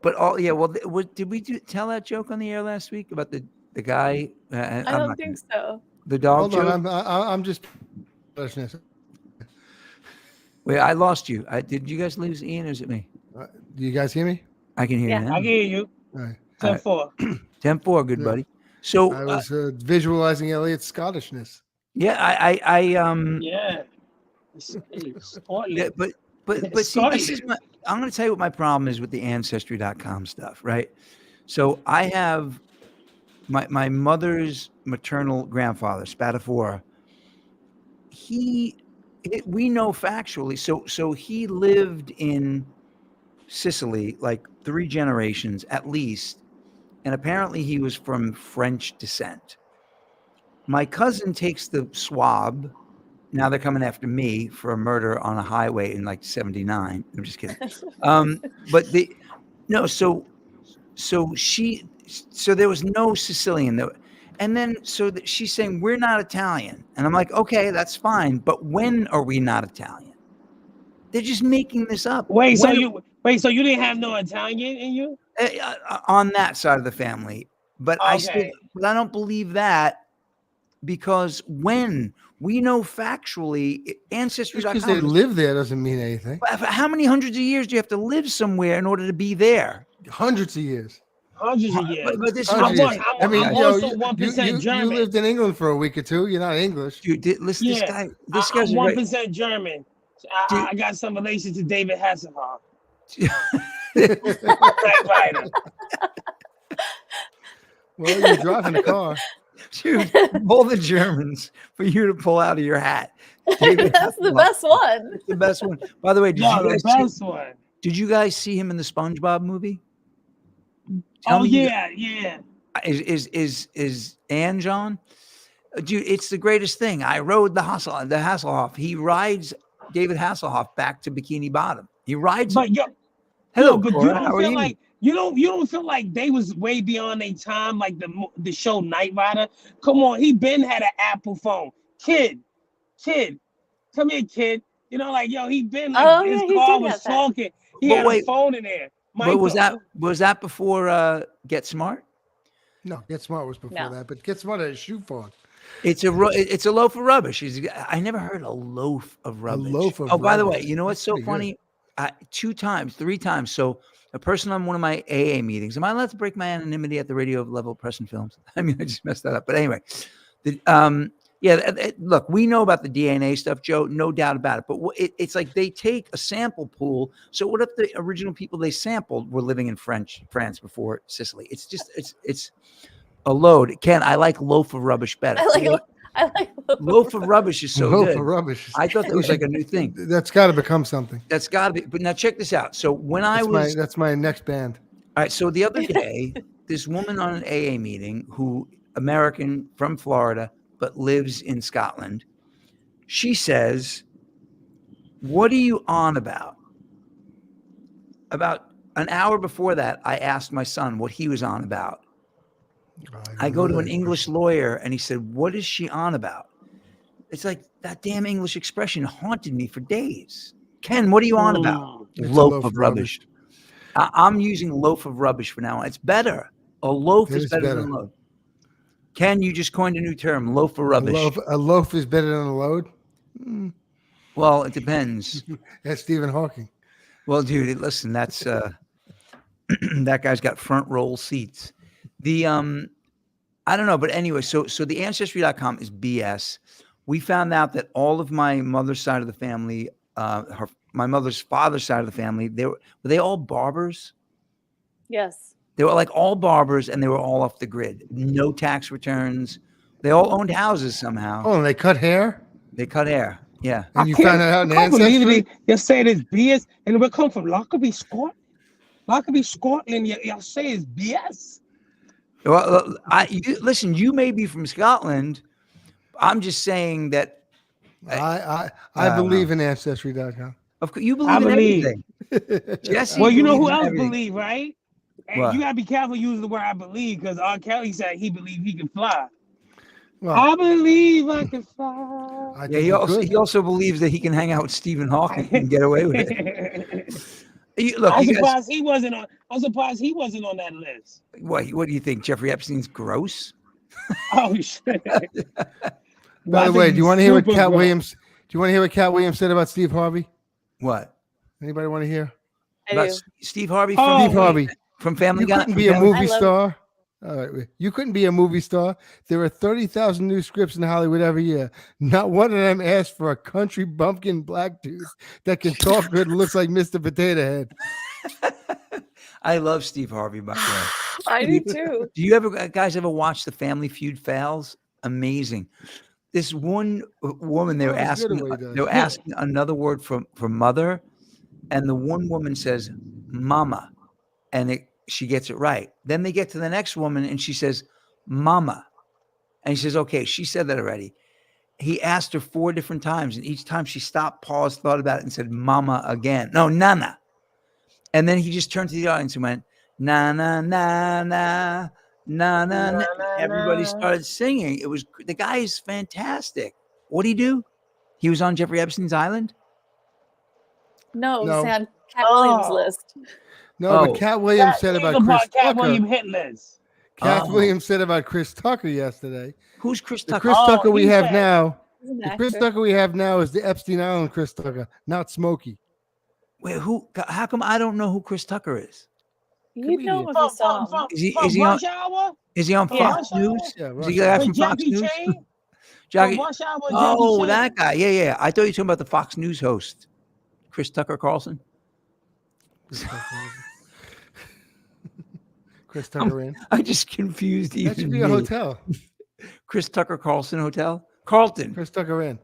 but all Well, did we tell that joke on the air last week about the guy? I don't think so. The dog Hold on, joke. I'm just. Wait, I lost you. Did you guys lose Ian, or is it me? Do you guys hear me? I can hear Yeah. you I now. can hear you. All right. 10-4. 10-4, good Yeah. buddy. So I was visualizing Elliot's Scottishness. yeah, Yeah. Scotland. yeah, but see, this is I'm going to tell you what my problem is with the ancestry.com stuff, right? So I have my mother's maternal grandfather, Spatafora. We know factually. So he lived in Sicily like 3 generations at least, and apparently he was from French descent. My cousin takes the swab. Now they're coming after me for a murder on a highway in like 79. I'm just kidding. But so there was no Sicilian though. And then she's saying we're not Italian. And I'm like, okay, that's fine. But when are we not Italian? They're just making this up. So you didn't have no Italian in you? On that side of the family. But Okay. I don't believe that, because when we know factually, ancestry.com. Because they live there doesn't mean anything. How many hundreds of years do you have to live somewhere in order to be there? Hundreds of years. Hundreds of years. But this is Hundreds what of I'm years. I'm you know, also you- 1% you German. lived in England for a week or two. You're not English. dude. Listen, Yeah. this I'm guy's a great. 1% German. I got some relation to David Hasselhoff. Typewriter. Well, you're driving the car. Dude, all the Germans for you to pull out of your hat. David That's the Hasselhoff. best one. It's the best one. By the way, did No, you the guys best one. did you guys see him in the SpongeBob movie? Tell Oh me you- yeah. Is Ange on? Dude, it's the greatest thing. I rode the Hasselhoff. He rides David Hasselhoff back to Bikini Bottom. He rides. But Hello, but Cora. you How don't are feel you? like you don't feel like they was way beyond their time, like the show Knight Rider. Come on, he been had an Apple phone. Kid, come here, kid. You know, like yo, he been like Oh, his yeah, he car did was have that. talking. He But had a wait, phone in there. but was Michael. that before Get Smart? No, Get Smart was before No. that, but Get Smart had a shoe phone. It's a loaf of rubbish. I never heard a loaf of rubbish. loaf of Oh, by the way, rubbish. you know what's That's so pretty good. funny? 2 times, 3 times. So a person on one of my AA meetings. Am I allowed to break my anonymity at the radio level of Press and Films? I mean, I just messed that up. But anyway, look, we know about the DNA stuff, Joe, no doubt about it. But it's like they take a sample pool. So what if the original people they sampled were living in France before Sicily? It's just it's a load. Ken, I like loaf of rubbish better. I like Loaf of rubbish is so Loaf good. of rubbish. I thought that was like a new thing. That's got to become something. That's got to be. But now check this out. So when That's my next band. all right. So the other day, this woman on an AA meeting, who American from Florida but lives in Scotland, she says, "What are you on about?" About an hour before that, I asked my son what he was on about. I go to an English lawyer and he said, "What is she on about?" It's like that damn English expression haunted me for days. Ken, what are you on about? It's a Loaf of rubbish. I'm using loaf of rubbish for now on. It's better. A loaf is better than loaf. Ken, you just coined a new term, loaf of rubbish. A loaf is better than a load? Well, it depends. That's Stephen Hawking. Well, dude, listen, that's that guy's got front row seats. The I don't know, but anyway, so the ancestry.com is BS. We found out that all of my mother's side of the family, my mother's father's side of the family, were they all barbers? Yes. They were like all barbers, and they were all off the grid. No tax returns. They all owned houses somehow. Oh, and they cut hair? They cut hair. Yeah. And you found that out in I can't believe Ancestry? you say it's BS, and we come from Lockerbie, Scotland. Lockerbie, Scotland. Y'all say it's BS. Well, listen. You may be from Scotland. I'm just saying that. I believe in Ancestry.com. Of course, you believe in everything. Jesse, Well, you know who believes in else everything. believe, right? And What? you gotta be careful using the word "I believe" because R. Kelly said he believed he can fly. Well, I believe I can fly. I Yeah, think he also believes that he can hang out with Stephen Hawking and get away with it. I'm surprised he wasn't on. I'm surprised he wasn't on that list. What do you think? Jeffrey Epstein's gross? Oh shit! By the way, do you want to hear what Cat Williams? Do you want to hear what Cat Williams said about Steve Harvey? What? Anybody want to hear? I do. Steve Harvey From Family You Guy? couldn't be a movie I love- star. All right, you couldn't be a movie star. There are 30,000 new scripts in Hollywood every year. Not one of them asked for a country bumpkin black dude that can talk good and looks like Mr. Potato Head. I love Steve Harvey, by the way. I do too. Do you guys ever watch the Family Feud fails? Amazing. This one woman, they were Oh, it's good asking, what he does. they were asking another word for mother, and the one woman says mama, and she gets it right. Then they get to the next woman, and she says mama, and he says, okay, she said that already. He asked her 4 different times, and each time she stopped, paused, thought about it, and said mama again. No, nana. And then he just turned to the audience and went, na na na na na na na. Everybody started singing. The guy is fantastic. What did he do? He was on Jeffrey Epstein's island. No, No. it's on Cat Williams' list. No, but Cat Williams said about Chris Cat Tucker. Williams hit list. Cat Williams said about Chris Tucker yesterday. Who's Chris The Tucker? Chris Tucker we he have said- now. He's an The Chris actor. Tucker we have now is the Epstein Island Chris Tucker, not Smokey. Wait, who? How come I don't know who Chris Tucker is? You'd know him if you saw him. Is he from on? Rush Hour? Is he on Yeah. Fox News? Yeah, Is he the guy Rush from With Fox Jackie News? Chan? Jackie. From Rush Hour with Oh, Jackie Chan? that guy. Yeah. I thought you were talking about the Fox News host, Chris Tucker Carlson. Chris Tucker in. I just confused even That should be a me. hotel. Chris Tucker Carlson Hotel. Carlton. Chris Tucker in.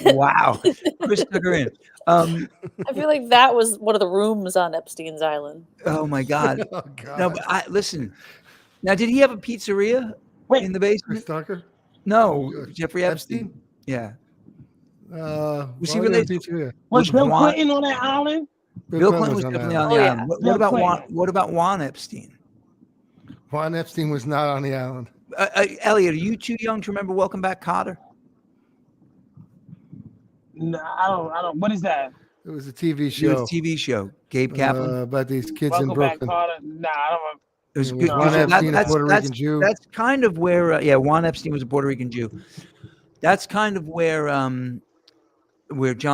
Wow. Chris Tucker in. I feel like that was one of the rooms on Epstein's Island. Oh my God. Oh God. No, but listen. Now, did he have a pizzeria Wait. in the Chris basement? Tucker. No, Jeffrey Epstein. Epstein? Yeah. Was he related to? Was Bill Juan- Clinton on that island? Bill Clinton was definitely on the Oh, yeah. island. Bill What about Clinton. Juan Epstein? Juan Epstein was not on the island. Elliot, are you too young to remember Welcome Back, Kotter? No, I don't. What is that? It was a TV It was show a TV show. Gabe Kaplan. about these kids in Welcome back, Brooklyn. Carter. Nah, I don't. It was It good. was Juan because Epstein, a Puerto Rican Jew. That's kind of where, Juan Epstein was a Puerto Rican Jew. That's kind of where John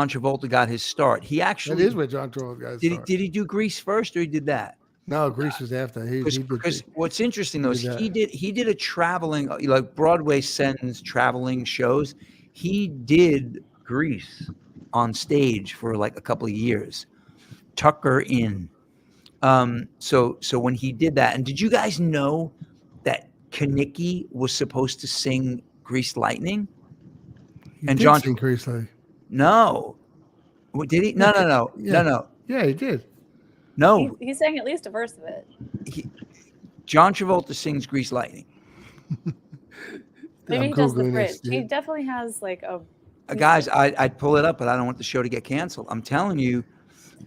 Travolta got his start. He That actually is where John Travolta got his start. did he do Grease first, or he did that? No, Grease was after. He did. Because what's interesting though is he did he did a traveling, like Broadway sends traveling shows. He did Grease on stage for like a couple of years. Tucker in. So when he did that, and did you guys know that Kenickie was supposed to sing Grease Lightning? He And did John sing Grease Lightning. No. Did he? No. Yeah, he did. No. He sang at least a verse of it. John Travolta sings Grease Lightning. Maybe I'm he does the Googling bridge. this, He dude. definitely has like a. Guys, I'd pull it up, but I don't want the show to get canceled. I'm telling you.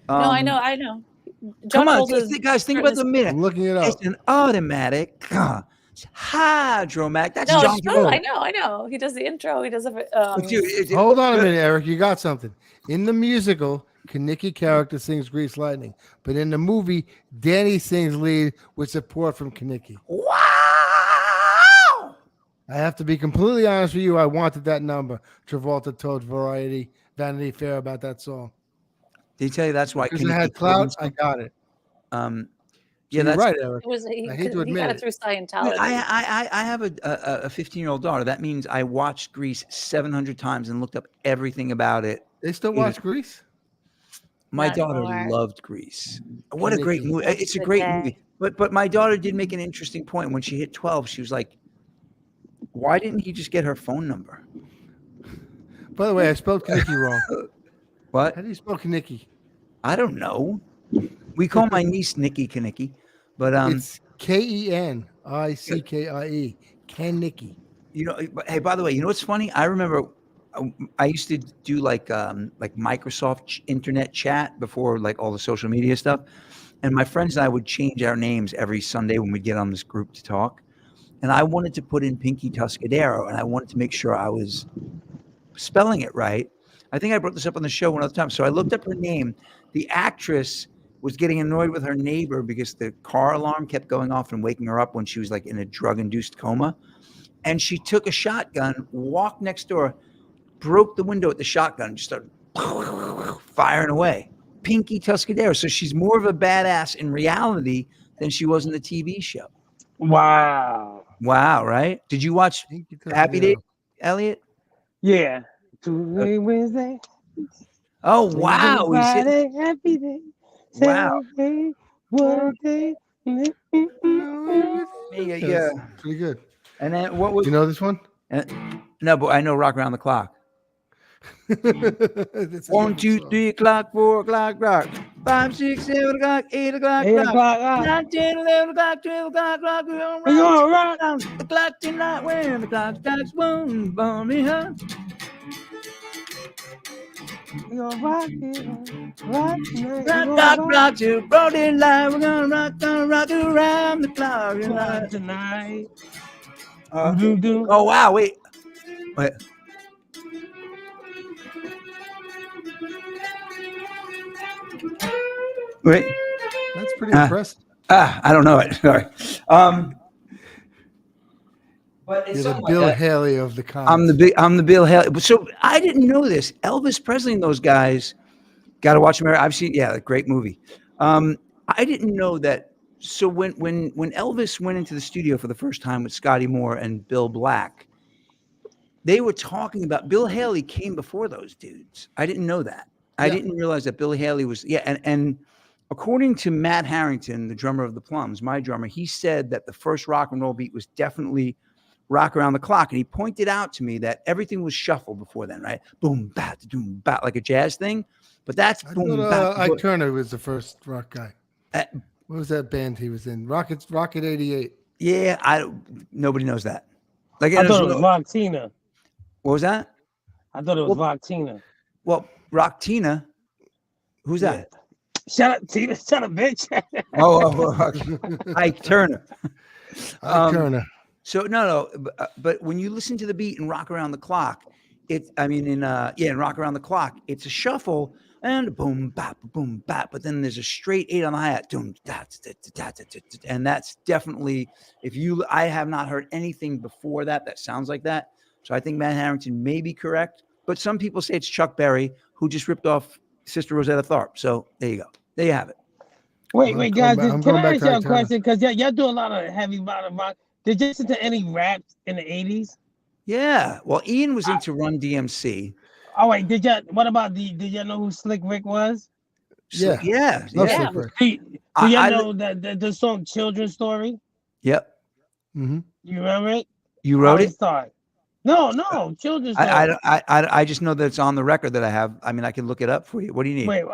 No, I know. Come John on, Travolta's guys, think about the minute. I'm looking it up. It's an automatic hydromatic. That's No, John it's true. Travolta. I know. He does the intro. He does a. Dude, Hold on a minute, Eric. You got something. In the musical, Kenickie character sings Grease Lightning, but in the movie, Danny sings lead with support from Kenickie. Wow. I have to be completely honest with you. I wanted that number. Travolta told Vanity Fair about that song. Did he tell you that's why? Because it had clout, I got it. Yeah, You're that's right, Eric. It was he, I hate to he admit got it it. through Scientology. I have a 15-year-old daughter. That means I watched Grease 700 times and looked up everything about it. They still watch Grease? My Not daughter anymore. loved Grease. What a great Kenickie. movie! It's a Good great day. movie. But my daughter did make an interesting point when she hit 12. She was like, "Why didn't he just get her phone number?" By the way, I spelled Kenickie wrong. What? How do you spell Kenickie? I don't know. We call my niece Nikki Kenickie, but It's Kenickie. Kenickie. you know. But hey, by the way, you know what's funny? I remember I used to do like Microsoft internet chat before like all the social media stuff, and my friends and I would change our names every Sunday when we'd get on this group to talk. And I wanted to put in Pinky Tuscadero, and I wanted to make sure I was spelling it right. I think I brought this up on the show one other time. So I looked up her name. The actress was getting annoyed with her neighbor because the car alarm kept going off and waking her up when she was like in a drug-induced coma. And she took a shotgun, walked next door, broke the window with the shotgun, and just started firing away. Pinky Tuscadero. So she's more of a badass in reality than she was in the TV show. Wow. Wow, right? Did you watch Pinky Happy Tuscadero. Day, Elliot? Yeah. Tuesday, Wednesday. Oh, wow. He's hitting- Friday, happy day. Wow. Saturday, one day. Yeah. Pretty good. And then what was Do you know this one? no, but I know Rock Around the Clock. It's a 1, different 2, song. 3 o'clock, 4 o'clock, rock. 5, 6, 7 o'clock, 8 o'clock, 8 rock. o'clock. Ah. 9, 10, 11 o'clock, 12 o'clock, rock. We're gonna We gonna rock. round the clock tonight when the clock strikes one, born me huh? We gonna rock it. Rock tonight. Rock till broad daylight. We're gonna rock around the clock tonight. Tonight. Oh wow, wait. Wait. That's pretty impressive. I don't know it. Sorry. But it's You're the something Bill like that. Haley of the comics. I'm the Bill Haley. So I didn't know this. Elvis Presley and those guys. Got to watch America. I've seen. Yeah, great movie. I didn't know that. So when Elvis went into the studio for the first time with Scotty Moore and Bill Black, they were talking about Bill Haley came before those dudes. I didn't know that. I didn't realize that Bill Haley was. Yeah, and according to Matt Harrington, the drummer of the Plums, my drummer, he said that the first rock and roll beat was definitely Rock Around the Clock. And he pointed out to me that everything was shuffled before then, right? Boom, bat, doom, bat, like a jazz thing. But that's I boom, thought, bat. Ike Turner was the first rock guy. Uh, What was that band he was in? Rocket 88. Yeah, nobody knows that. Like, I thought it there's was no- Rocktina. what was that? I thought it was Rocktina. Well, Rock Tina. Who's that? Shut up, Tina. Shut up, bitch. Oh, Ike Turner. Ike Turner. So no, but when you listen to the beat and Rock Around the Clock, in Rock Around the Clock, it's a shuffle and boom bap, but then there's a straight 8 on the hi-hat, and that's definitely I have not heard anything before that sounds like that. So I think Matt Harrington may be correct, but some people say it's Chuck Berry who just ripped off Sister Rosetta Tharpe. So there you go, there you have it. Wait, guys, I'm can going I back ask to y'all a Turner. question? Because y'all do a lot of heavy bottom rock. Did you listen to any rap in the 80s? Yeah, well, Ian was into Run DMC. Oh wait, did y'all know who Slick Rick was? Yeah. yeah. Love Yeah. Slick Rick. Do y'all know the song Children's Story? Yep. Mm-hmm. You remember it? You wrote it? Start. No, Children's Story. I just know that it's on the record that I have. I mean, I can look it up for you. What do you need? Wait.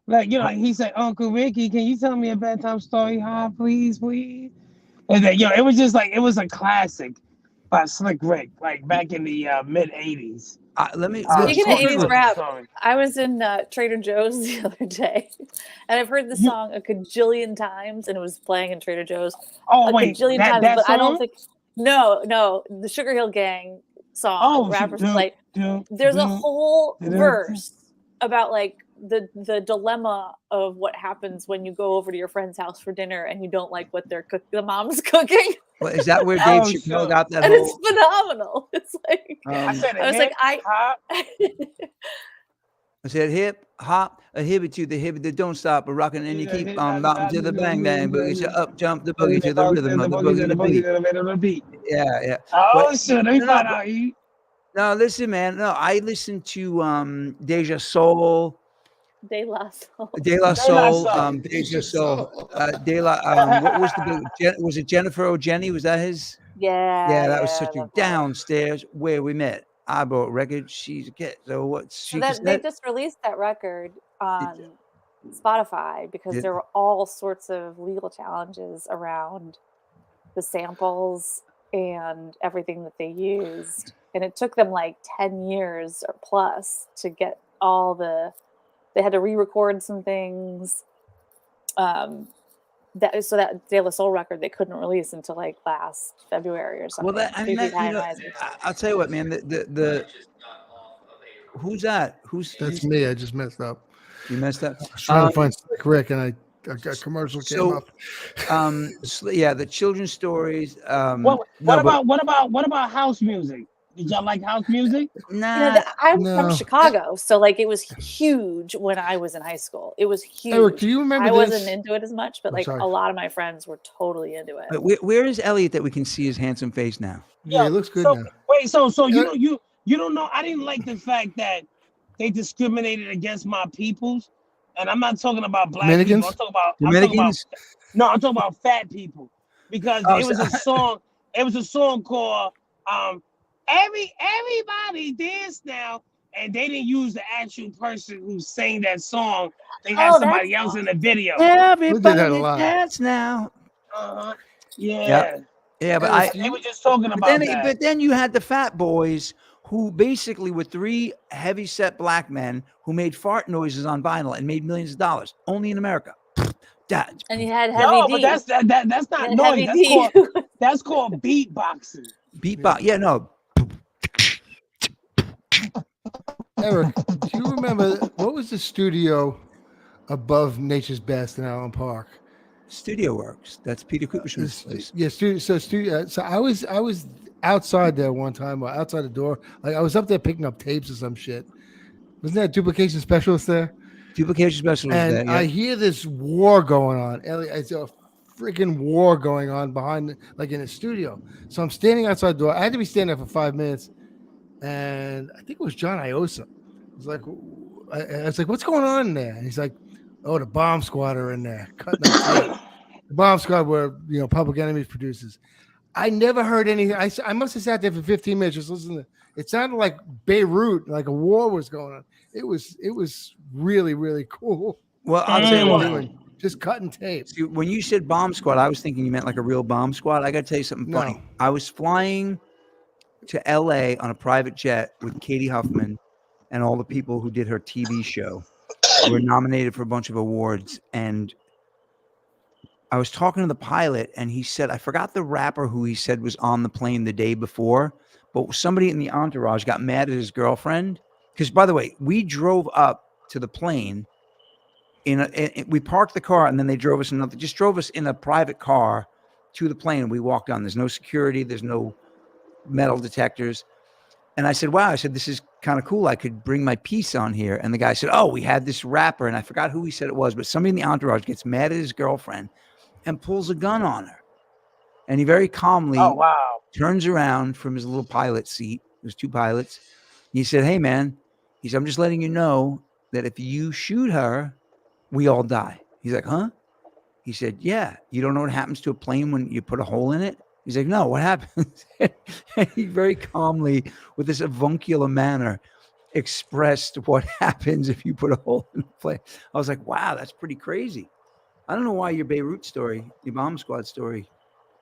Like, he said, Uncle Ricky, can you tell me a bedtime story, please? And then, it was just like, it was a classic by Slick Rick, like back in the mid 80s. Let me. Speaking of 80s Children's rap, Story. I was in Trader Joe's the other day, and I've heard the song a cajillion times, and it was playing in Trader Joe's cajillion times. That but song? I don't think no, the Sugar Hill Gang song, Rappers Delight. There's a whole verse about like the dilemma of what happens when you go over to your friend's house for dinner and you don't like what the mom's cooking. Well, is that where Dave Chappelle got that? And it's phenomenal. It's like I said, I said hip hop, a hippie to the hippie that don't stop, a rocking and you keep on bouncing to the bang bang boogie, so up jump the boogie to the rhythm of the boogie to the beat. Yeah. Oh shit! Let me find out. No, listen, man. No, I listened to Deja Soul. De La Soul. Deja Soul. What was the big? Was it Jennifer O'Jenny? Was that his? Yeah. That was such a downstairs where we met. I bought records. She's a kid. So what? They just released that record on Spotify because there were all sorts of legal challenges around the samples and everything that they used, and it took them like 10 years or plus to get all the. They had to re-record some things. That De La Soul record they couldn't release until like last February or something. Well, I'll tell you what, man. Who's that? That's me. I just messed up. You messed up. I was trying to find Slick Rick, and a commercial came up. The children's stories. What about house music? Did y'all like house music? Nah. I'm from Chicago, so like it was huge when I was in high school. It was huge. Eric, do you remember I this? wasn't into it as much, but like a lot of my friends were totally into it. But where is Elliot that we can see his handsome face now? Yeah, it looks good now. Wait, so you don't know? I didn't like the fact that they discriminated against my peoples, and I'm not talking about black Dominicans? people. I'm talking about fat people, because it was a song. It was a song called Everybody Dance Now, and they didn't use the actual person who sang that song. They had somebody else in the video. Everybody dance now. Yeah. Yeah, but they were just talking about that. But then you had the fat boys who basically were 3 heavy-set black men who made fart noises on vinyl and made millions of dollars, only in America. And you had Heavy D. But that's not noise. That's called beatboxing. Beatbox. Yeah, no. Eric, do you remember what was the studio above Nature's Best in Allen Park? Studio Works. That's Peter Kupershmann's place. Yeah, studio. So I was outside there one time, or outside the door. Like I was up there picking up tapes or some shit. Wasn't there a duplication specialist there? Duplication specialist and there. Yeah. I hear this war going on. It's a freaking war going on behind, like in the studio. So I'm standing outside the door. I had to be standing there for 5 minutes. And I think it was John Iosa. I was like, what's going on in there? And he's like, oh, the Bomb Squad are in there cutting up. The Bomb Squad were, Public Enemy's producers. I never heard anything. I must have sat there for 15 minutes just listening to. It sounded like Beirut, like a war was going on. It was really, really cool. Well, I'll tell you what. Just cutting tape. See, when you said Bomb Squad, I was thinking you meant like a real bomb squad. I got to tell you something funny. I was flying to LA on a private jet with Katie Huffman and all the people who did her TV show. Were nominated for a bunch of awards, and I was talking to the pilot, and he said, I forgot the rapper who he said was on the plane the day before, but somebody in the entourage got mad at his girlfriend. Because, by the way, we drove up to the plane. We parked the car, and then they drove us in a private car to the plane. And we walked on. There's no security. There's no metal detectors. And I said, wow, I said, this is kind of cool. I could bring my piece on here. And the guy said, oh, we had this rapper. And I forgot who he said it was, but somebody in the entourage gets mad at his girlfriend and pulls a gun on her. And he very calmly turns around from his little pilot seat. There's two pilots. He said, hey, man, he said, I'm just letting you know that if you shoot her, we all die. He's like, huh? He said, yeah, you don't know what happens to a plane when you put a hole in it? He's like, no, what happens? And he very calmly, with this avuncular manner, expressed what happens if you put a hole in a plane. I was like, wow, that's pretty crazy. I don't know why your Beirut story, your bomb squad story,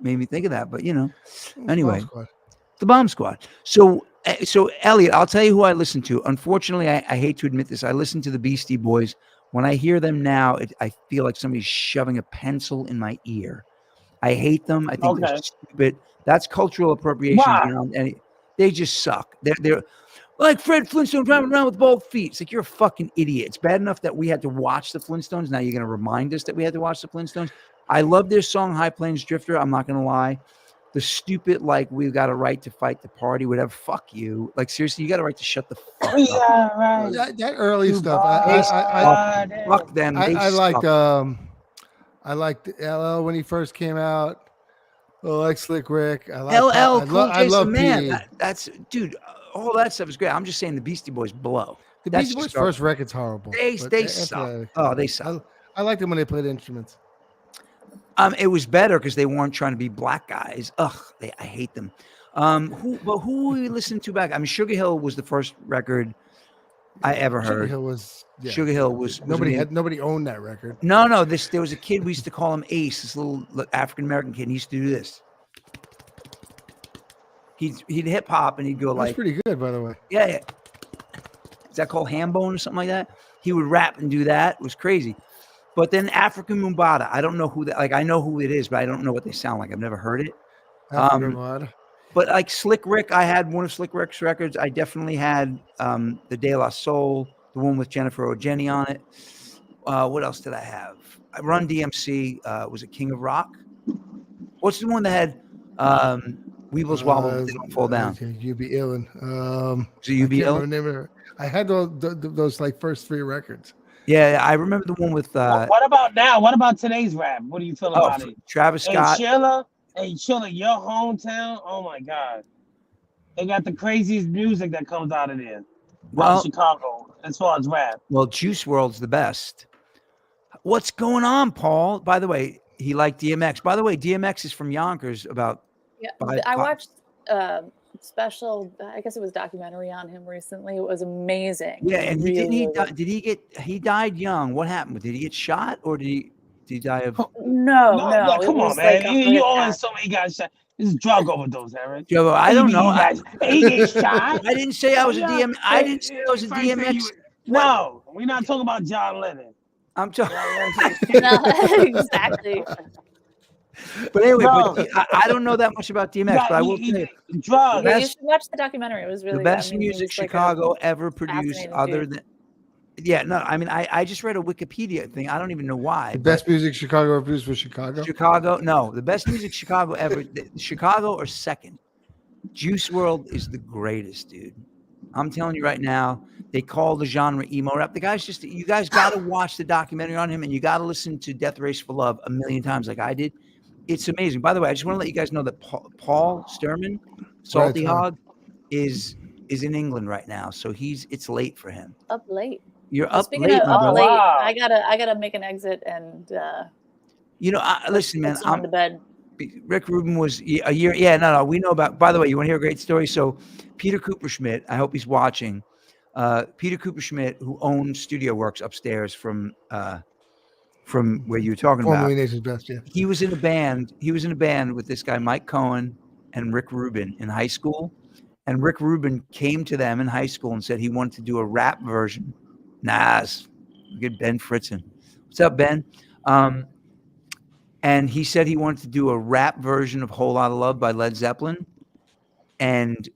made me think of that, but anyway, the bomb squad. So Elliot, I'll tell you who I listen to. Unfortunately, I hate to admit this. I listen to the Beastie Boys. When I hear them now, I feel like somebody's shoving a pencil in my ear. I hate them. I think they're stupid. That's cultural appropriation. Why? And they just suck. They're like Fred Flintstone driving around with both feet. It's like, you're a fucking idiot. It's bad enough that we had to watch the Flintstones. Now you're going to remind us that we had to watch the Flintstones. I love their song High Plains Drifter. I'm not going to lie. The stupid, like, we've got a right to fight the party, whatever. Fuck you. Like, seriously, you got a right to shut the fuck up. Right. That early stuff. Fuck them. I liked LL when he first came out. I like Slick Rick. I like LL Cool I J's love the man. P. That's dude. All that stuff is great. I'm just saying the Beastie Boys blow. The Beastie Boys' first record's horrible. They suck. Oh, they suck. I liked them when they played instruments. It was better because they weren't trying to be black guys. Ugh, I hate them. Who were we listening to back? I mean, Sugar Hill was the first record I ever heard. Sugar Hill was nobody owned that record. No. There was a kid, we used to call him Ace, this little African American kid. He used to do this. He'd hip hop and he'd go like. That's pretty good, by the way. Yeah. Is that called ham bone or something like that? He would rap and do that. It was crazy. But then African Mumbata, I don't know who that. Like, I know who it is, but I don't know what they sound like. I've never heard it. But like Slick Rick, I had one of Slick Rick's records. I definitely had the De La Soul, the one with Jennifer O'Jenny on it. What else did I have? Run DMC was a King of Rock. What's the one that had Weebles Wobble, They Don't Fall Down? You Be Illin'. So You Be Illin'? I had those like first three records. Yeah, I remember the one with. What about now? What about today's rap? What do you feel about it? Travis Scott. Hey, Chilla, your hometown. Oh my God, they got the craziest music that comes out of there. Well, Chicago, as far as rap. Well, Juice WRLD's the best. What's going on, Paul? By the way, he liked DMX. By the way, DMX is from Yonkers. I watched special, I guess it was a documentary on him recently. It was amazing. Yeah, and he died young. What happened? Did he get shot or did he die of? No. Come on, man. You always told me he got shot. This is drug overdose, Eric. Joe, I don't know. He gets shot. I didn't say I was a DMX. I didn't say I was a DMX. No, we're not talking about John Lennon. I'm talking. No, exactly. But anyway, I don't know that much about DMX, but I will tell you. Drugs. You should watch the documentary. It was really the best music Chicago ever produced, other than. Yeah, no, I mean, I just read a Wikipedia thing. I don't even know why. The best music Chicago ever produced was Chicago? Chicago, no. The best music Chicago ever. Chicago or second. Juice WRLD is the greatest, dude. I'm telling you right now, they call the genre emo rap. The guy's just, you guys got to watch the documentary on him, and you got to listen to Death Race for Love a million times like I did. It's amazing. By the way, I just want to let you guys know that Paul Sturman, Salty Hog, is in England right now. So it's late for him. Up late. You're up Speaking late. of up late, Wow. I gotta make an exit and listen, man. I'm to bed. Rick Rubin was a year. Yeah, no. We know about. By the way, you want to hear a great story? So, Peter Cooperschmidt. I hope he's watching. Peter Cooperschmidt, who owns Studio Works upstairs from where you were talking Formerly about. Nation's Best, yeah. He was in a band. He was in a band with this guy Mike Cohen and Rick Rubin in high school. And Rick Rubin came to them in high school and said he wanted to do a rap version. Get Ben Fritzen. What's up, Ben? And he said he wanted to do a rap version of "Whole Lotta Love" by Led Zeppelin, and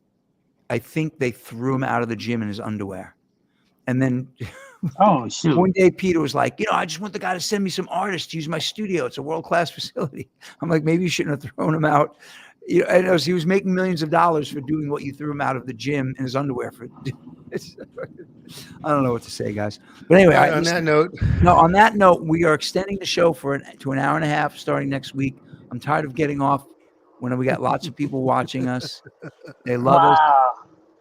I think they threw him out of the gym in his underwear. And then Oh shoot. one day Peter was like, I just want the guy to send me some artists to use my studio. It's a world-class facility. I'm like, maybe you shouldn't have thrown him out. I know he was making millions of dollars for doing what you threw him out of the gym in his underwear for. I don't know what to say, guys. But anyway, All right, on that note, on that note, we are extending the show to an hour and a half starting next week. I'm tired of getting off when we got lots of people watching us. They love us. Wow.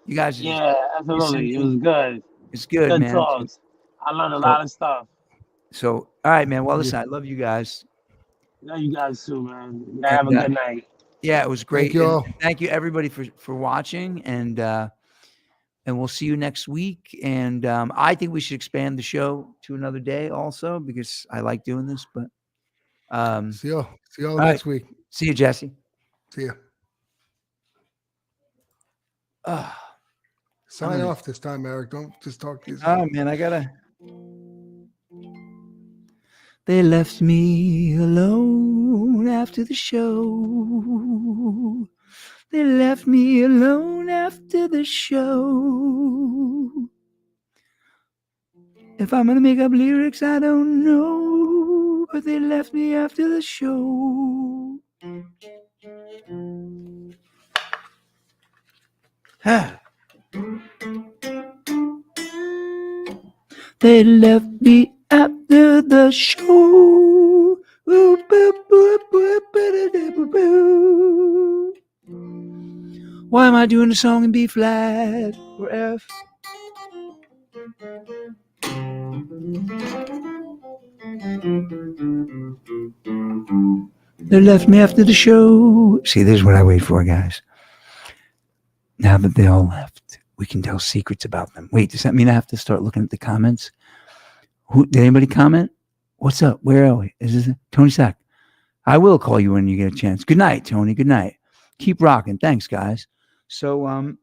You guys, Yeah, absolutely. It was good. It's good, Good man. talks. I learned a lot of stuff. So, all right, man. Well, listen, I love you guys. Love you guys too, man. Have a good night. Yeah, it was great. Thank you all. And thank you everybody for watching, and we'll see you next week. And I think we should expand the show to another day also because I like doing this. But see y'all all next right. week. See you, Jesse. See ya. Oh, Sign off this time, Eric. Don't just talk to yourself. oh man, I gotta. They left me alone after the show. They left me alone after the show. If I'm gonna make up lyrics, I don't know. But they left me after the show. They left me after the show. Why am I doing a song in B flat or F? They left me after the show. See, this is what I wait for, guys. Now that they all left, we can tell secrets about them. Wait, does that mean I have to start looking at the comments? Did anybody comment? What's up? Where are we? Is this Tony Sack? I will call you when you get a chance. Good night, Tony. Good night. Keep rocking. Thanks, guys. So,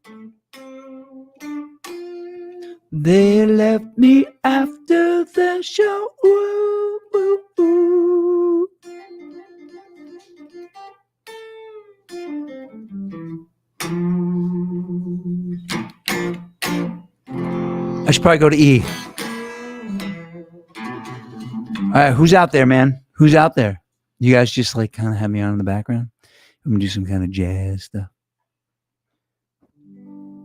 they left me after the show. Ooh, ooh, ooh. I should probably go to E. All right, who's out there, man? Who's out there? You guys just like kind of have me on in the background? I'm gonna do some kind of jazz stuff.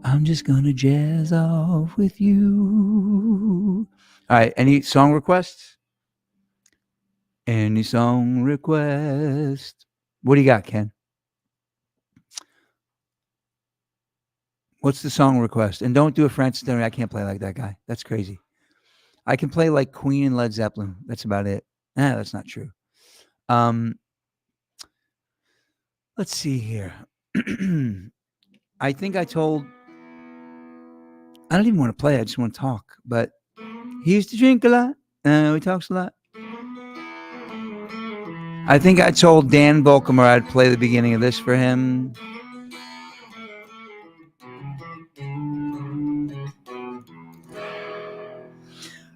I'm just gonna jazz off with you. All right, any song requests? Any song request? What do you got, Ken? What's the song request? And don't do a Francis Turner. I can't play like that guy. That's crazy. I can play like Queen and Led Zeppelin. That's about it. That's not true. Let's see here. I think I don't even want to play. I just want to talk. But he used to drink a lot. He talks a lot. I think I told Dan Volkamer I'd play the beginning of this for him.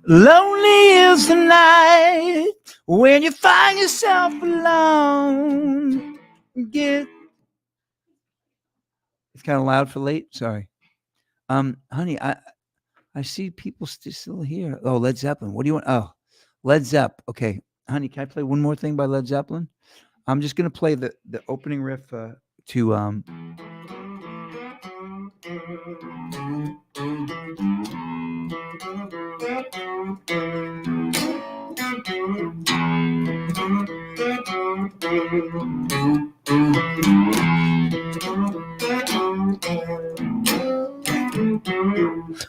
Lonely is the night when you find yourself alone. It's kind of loud for late. Sorry. Honey, I see people still here. Oh, Led Zeppelin. What do you want? Oh, Led Zepp. Okay. Honey, can I play one more thing by Led Zeppelin? I'm just going to play the opening riff to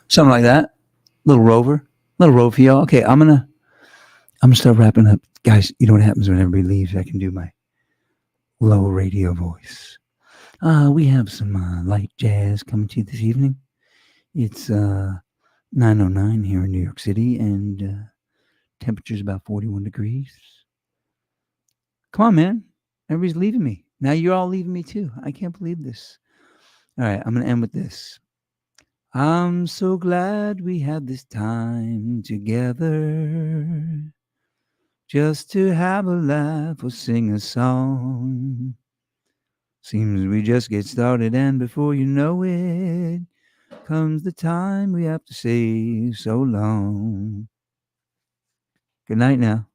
something like that. Little Rove for y'all. Okay, I'm gonna start wrapping up, guys. You know what happens when everybody leaves? I can do my low radio voice. We have some light jazz coming to you this evening. It's 9:09 here in New York City, and temperature's about 41 degrees. Come on, man. Everybody's leaving me. Now you're all leaving me too. I can't believe this. All right, I'm going to end with this. I'm so glad we had this time together. just to have a laugh or sing a song. Seems we just get started, and before you know it, comes the time we have to say so long. Good night now.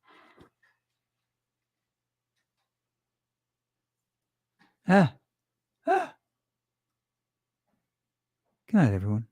Ah. Good night, everyone.